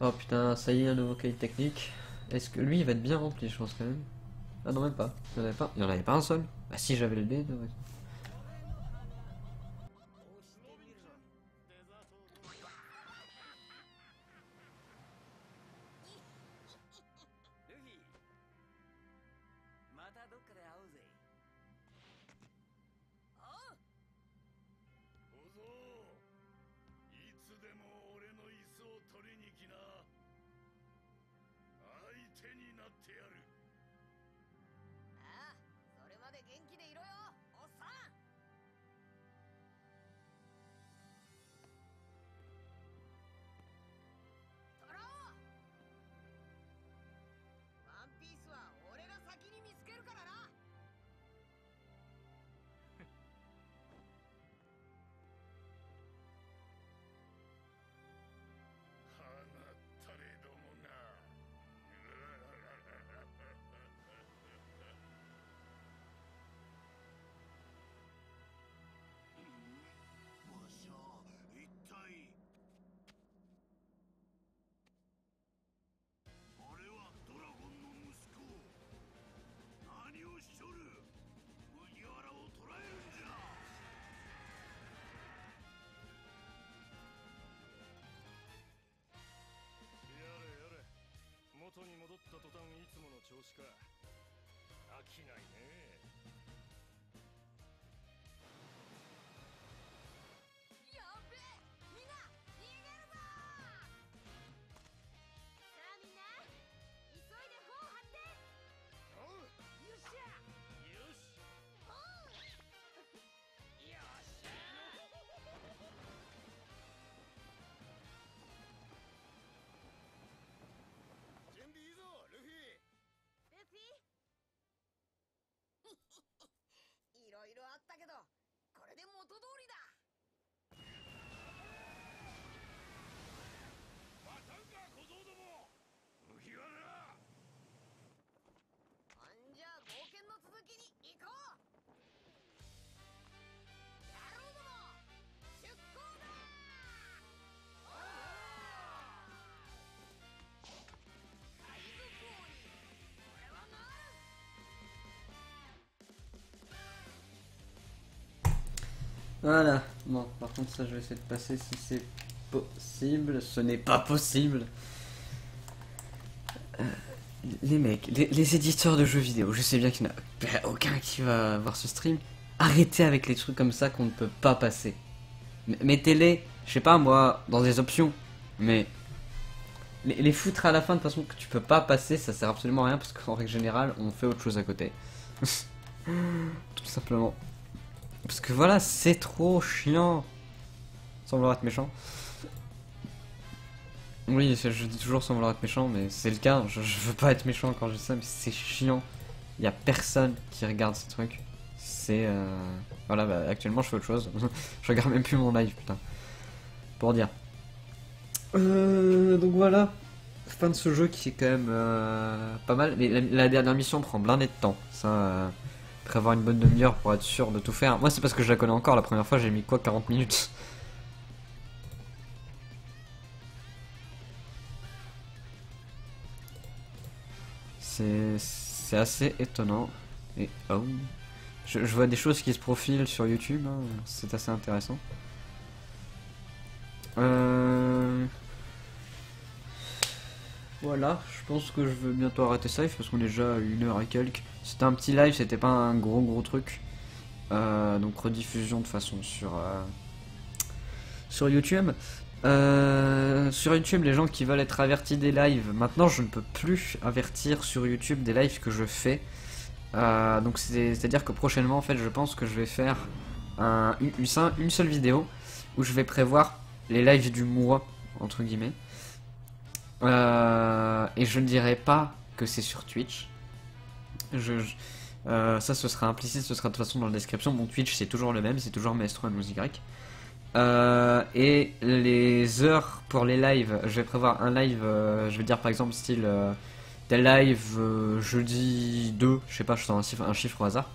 Oh putain, ça y est, un nouveau cahier technique. Est-ce que lui, il va être bien rempli, je pense quand même. Ah non, même pas. Il y en avait pas, il y en avait pas un seul. Bah si, j'avais le dé, ouais. いろいろあったけど、これで元通りだ。待たんか小僧ども。麦わら。ほんじゃ冒険の続きに行こう。野郎ども出航だ。海賊王に俺はなる。Voilà, bon, par contre ça je vais essayer de passer si c'est possible, ce n'est pas possible. Les mecs, les éditeurs de jeux vidéo, je sais bien qu'il n'y en a aucun qui va voir ce stream. Arrêtez avec les trucs comme ça qu'on ne peut pas passer. Mettez-les, je sais pas moi, dans des options, mais les foutre à la fin de façon que tu peux pas passer, ça sert absolument à rien parce qu'en règle générale, on fait autre chose à côté. Tout simplement. Parce que voilà, c'est trop chiant. Sans vouloir être méchant. Oui, je dis toujours sans vouloir être méchant, mais c'est le cas. Je veux pas être méchant quand je dis ça, mais c'est chiant. Il y a personne qui regarde ces trucs. C'est voilà, bah, actuellement je fais autre chose. Je regarde même plus mon live, putain. Pour dire. Donc voilà. Fin de ce jeu qui est quand même pas mal. Mais la dernière mission prend blindé de temps. Ça, prévoir une bonne demi-heure pour être sûr de tout faire. Moi c'est parce que je la connais encore. La première fois j'ai mis quoi, 40 minutes. C'est assez étonnant. Et oh, je vois des choses qui se profilent sur YouTube, hein. C'est assez intéressant. Voilà, je pense que je vais bientôt arrêter ça live parce qu'on est déjà à 1 heure et quelques. C'était un petit live, c'était pas un gros truc. Donc rediffusion de toute façon sur YouTube. Sur YouTube, les gens qui veulent être avertis des lives, maintenant je ne peux plus avertir sur YouTube des lives que je fais. Donc c'est-à-dire que prochainement, en fait, je pense que je vais faire une seule vidéo où je vais prévoir les lives du mois, entre guillemets. Et je ne dirai pas que c'est sur Twitch. Ça, ce sera implicite, ce sera de toute façon dans la description. Mon Twitch, c'est toujours le même, c'est toujours Maestro_Y. Et les heures pour les lives, je vais prévoir un live, je vais dire par exemple style tel live jeudi 2, je sais pas, je sors un chiffre au hasard.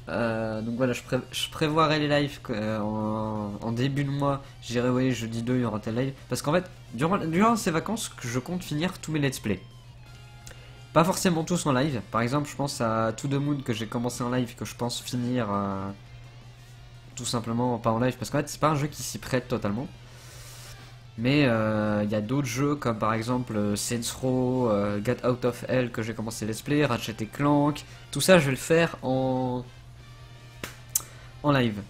Donc voilà, je prévoirai les lives en début de mois. Je dirais oui, jeudi 2 il y aura tel live. Parce qu'en fait, durant ces vacances, je compte finir tous mes let's play. Pas forcément tous en live. Par exemple, je pense à To The Moon que j'ai commencé en live, que je pense finir tout simplement pas en live. Parce qu'en fait, c'est pas un jeu qui s'y prête totalement. Mais il y a d'autres jeux comme par exemple Saints Row, Get Out of Hell que j'ai commencé let's play, Ratchet & Clank. Tout ça, je vais le faire en live.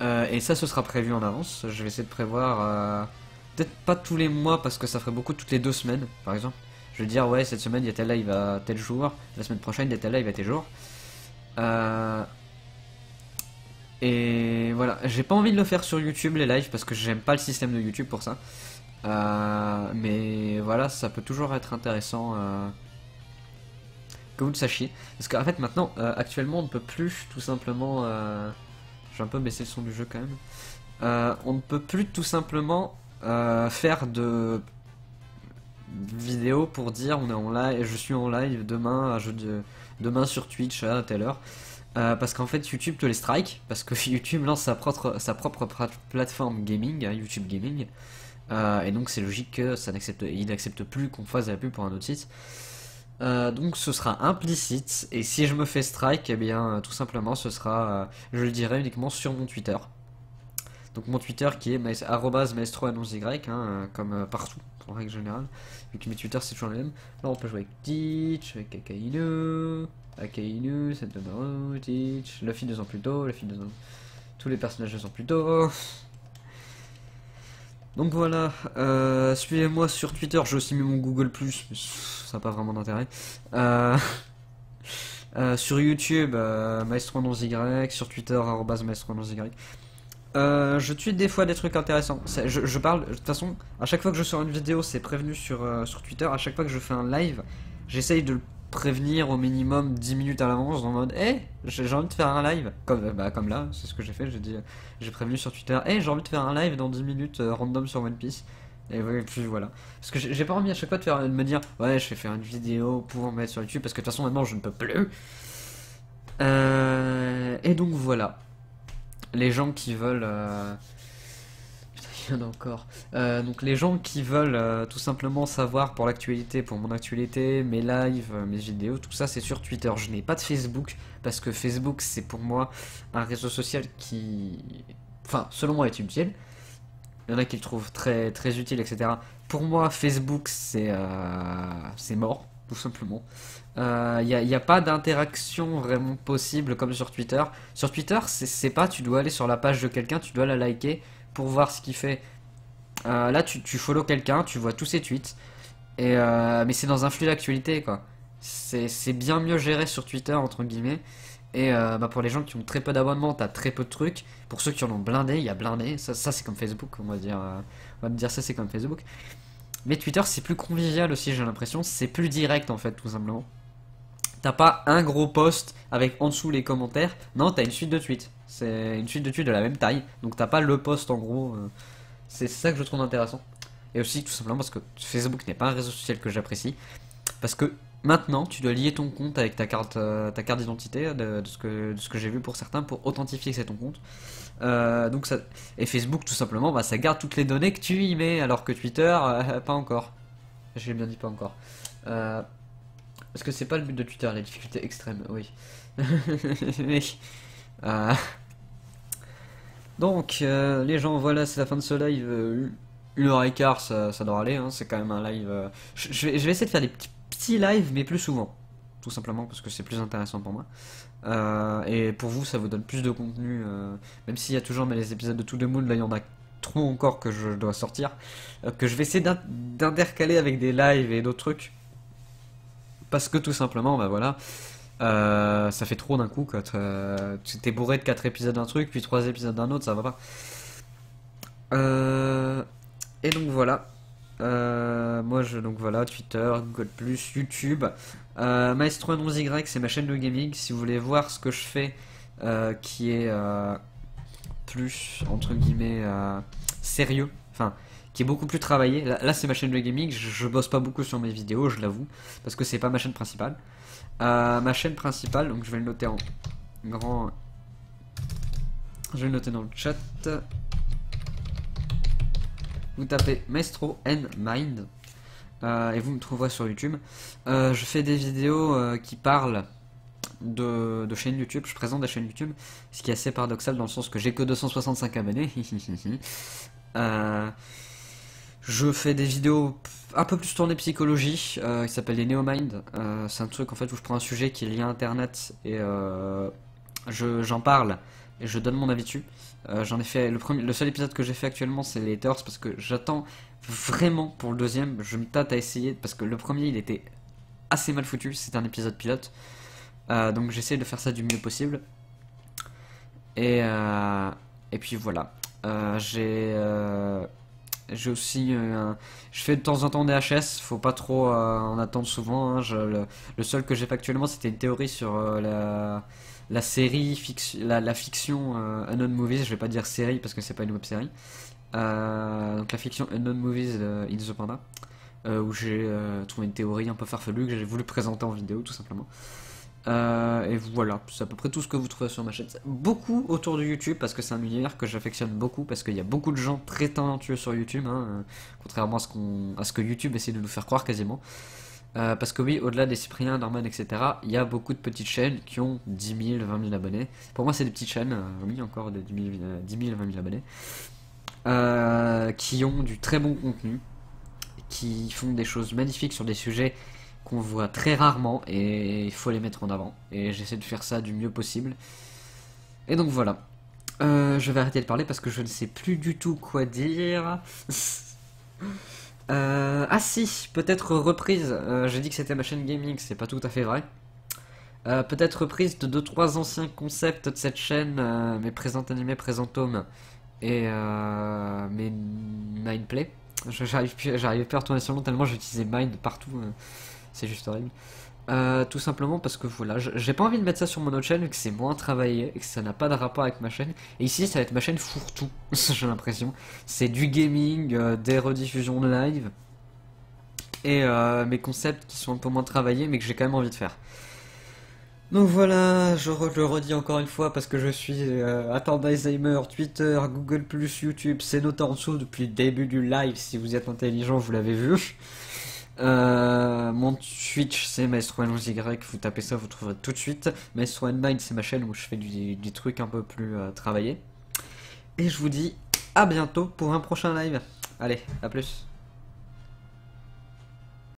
Et ça, ce sera prévu en avance. Je vais essayer de prévoir, peut-être pas tous les mois parce que ça ferait beaucoup, toutes les 2 semaines par exemple. Je vais dire ouais, cette semaine il y a tel live à tel jour, la semaine prochaine il y a tel live à tel jour. Et voilà, j'ai pas envie de le faire sur YouTube les lives parce que j'aime pas le système de YouTube pour ça. Mais voilà, ça peut toujours être intéressant que vous le sachiez. Parce qu'en fait maintenant, actuellement on ne peut plus tout simplement... J'ai un peu baissé le son du jeu quand même. On ne peut plus tout simplement faire de vidéos pour dire on est en live, je suis en live demain, demain sur Twitch à telle heure. Parce qu'en fait YouTube te les strike, parce que YouTube lance sa propre plateforme gaming, YouTube Gaming, et donc c'est logique que il n'accepte plus qu'on fasse de la pub pour un autre site. Donc ce sera implicite, et si je me fais strike, eh bien tout simplement ce sera, je le dirai uniquement sur mon Twitter. Donc mon Twitter qui est @maestro_y, hein, comme partout, en règle générale. Vu que mes Twitter c'est toujours le même. Là on peut jouer avec Teach, avec Akainu, Sentomaru, Teach, Luffy 2 ans plus tôt, Luffy 2 ans... Tous les personnages 2 ans plus tôt. Donc voilà, suivez-moi sur Twitter, j'ai aussi mis mon Google+, mais ça n'a pas vraiment d'intérêt. Sur YouTube, maestro_y, sur Twitter, @maestro_y. Je tweete des fois des trucs intéressants. Je parle, de toute façon, à chaque fois que je sors une vidéo, c'est prévenu sur Twitter. À chaque fois que je fais un live, j'essaye de le prévenir au minimum 10 minutes à l'avance en mode hey, j'ai envie de faire un live. Comme là, c'est ce que j'ai fait. J'ai prévenu sur Twitter hey, j'ai envie de faire un live dans 10 minutes random sur One Piece. Et puis voilà. Parce que j'ai pas envie à chaque fois de me dire ouais, je vais faire une vidéo pour mettre sur YouTube parce que de toute façon maintenant je ne peux plus. Et donc voilà. Les gens qui veulent putain, il y en a encore. Donc les gens qui veulent tout simplement savoir pour l'actualité, pour mon actualité, mes lives, mes vidéos, tout ça c'est sur Twitter. Je n'ai pas de Facebook parce que Facebook c'est pour moi un réseau social qui, enfin selon moi est utile. Il y en a qui le trouvent très très utile, etc. Pour moi Facebook c'est mort tout simplement. Il n'y a pas d'interaction vraiment possible comme sur Twitter. Sur Twitter, c'est pas tu dois aller sur la page de quelqu'un, tu dois la liker pour voir ce qu'il fait. Là, tu follow quelqu'un, tu vois tous ses tweets. Mais c'est dans un flux d'actualité, quoi. C'est bien mieux géré sur Twitter, entre guillemets. Et pour les gens qui ont très peu d'abonnements, t'as très peu de trucs. Pour ceux qui en ont blindé, il y a blindé. Ça c'est comme Facebook, on va dire. On va dire ça, c'est comme Facebook. Mais Twitter, c'est plus convivial aussi, j'ai l'impression. C'est plus direct, en fait, tout simplement. T'as pas un gros post avec en dessous les commentaires. Non, t'as une suite de tweets. C'est une suite de tweets de la même taille. Donc t'as pas le post en gros. C'est ça que je trouve intéressant. Et aussi tout simplement parce que Facebook n'est pas un réseau social que j'apprécie. Parce que maintenant tu dois lier ton compte avec ta carte d'identité de ce que j'ai vu pour certains pour authentifier que c'est ton compte. Donc ça, et Facebook tout simplement ça garde toutes les données que tu y mets alors que Twitter pas encore. J'ai bien dit pas encore. Parce que c'est pas le but de Twitter, les difficultés extrêmes, oui. Mais, donc, les gens, voilà, c'est la fin de ce live. 1h15, ça doit aller, hein, c'est quand même un live. Je vais essayer de faire des petits lives, mais plus souvent. Tout simplement parce que c'est plus intéressant pour moi. Et pour vous, ça vous donne plus de contenu. Même s'il y a toujours les épisodes de To The Moon, là il y en a trop encore que je dois sortir. Que je vais essayer d'intercaler avec des lives et d'autres trucs. Parce que tout simplement, voilà, ça fait trop d'un coup. T'es bourré de 4 épisodes d'un truc, puis 3 épisodes d'un autre, ça va pas. Et donc voilà. Donc voilà, Twitter, Google+, YouTube. Maestro_y, c'est ma chaîne de gaming. Si vous voulez voir ce que je fais, qui est plus, entre guillemets, sérieux, enfin... qui est beaucoup plus travaillé. Là c'est ma chaîne de gaming, je bosse pas beaucoup sur mes vidéos, je l'avoue, parce que c'est pas ma chaîne principale. Ma chaîne principale, donc je vais le noter en grand... Je vais le noter dans le chat. Vous tapez Maestro and Mind, et vous me trouverez sur YouTube. Je fais des vidéos qui parlent de chaînes YouTube, je présente des chaînes YouTube, ce qui est assez paradoxal dans le sens que j'ai que 265 abonnés. Je fais des vidéos un peu plus tournées psychologie, qui s'appelle les Neomind. C'est un truc en fait où je prends un sujet qui est lié à internet et j'en parle et je donne mon avis dessus. J'en ai fait le seul épisode que j'ai fait actuellement, c'est les haters, parce que j'attends vraiment pour le deuxième. Je me tâte à essayer parce que le premier il était assez mal foutu, c'était un épisode pilote. Donc j'essaie de faire ça du mieux possible. Et puis voilà. J'ai aussi je fais de temps en temps des HS, faut pas trop en attendre souvent, hein. Le seul que j'ai fait actuellement c'était une théorie sur la série la fiction Unknown Movies. Je vais pas dire série parce que c'est pas une web série, donc la fiction Unknown Movies in the Panda, où j'ai trouvé une théorie un peu farfelue que j'ai voulu présenter en vidéo tout simplement. Et voilà, c'est à peu près tout ce que vous trouvez sur ma chaîne. Beaucoup autour de YouTube parce que c'est un univers que j'affectionne beaucoup, parce qu'il y a beaucoup de gens très talentueux sur YouTube, hein, contrairement à ce que YouTube essaie de nous faire croire quasiment. Parce que oui, au-delà des Cyprien, Norman, etc., il y a beaucoup de petites chaînes qui ont 10 000, 20 000 abonnés. Pour moi, c'est des petites chaînes, oui, encore de 10 000, 20 000 abonnés, qui ont du très bon contenu, qui font des choses magnifiques sur des sujets qu'on voit très rarement, et il faut les mettre en avant. Et j'essaie de faire ça du mieux possible. Et donc voilà. Je vais arrêter de parler parce que je ne sais plus du tout quoi dire. Ah si, peut-être reprise. J'ai dit que c'était ma chaîne gaming, c'est pas tout à fait vrai. Peut-être reprise de 2-3 anciens concepts de cette chaîne, mes présents animés, présents tomes et mes Mindplay. J'arrive plus à retourner sur le nom tellement j'utilisais Mind partout, c'est juste horrible. Tout simplement parce que voilà, j'ai pas envie de mettre ça sur mon autre chaîne, vu que c'est moins travaillé et que ça n'a pas de rapport avec ma chaîne. Et ici, ça va être ma chaîne fourre-tout, j'ai l'impression. C'est du gaming, des rediffusions de live et mes concepts qui sont un peu moins travaillés, mais que j'ai quand même envie de faire. Donc voilà, je le redis encore une fois parce que je suis atteint d'Alzheimer, Twitter, Google+, YouTube, c'est noté en dessous depuis le début du live. Si vous êtes intelligent, vous l'avez vu. Mon Twitch c'est Maestro11Y, vous tapez ça, vous trouverez tout de suite. Maestro9 c'est ma chaîne où je fais du truc un peu plus travaillé. Et je vous dis à bientôt pour un prochain live. Allez, à plus.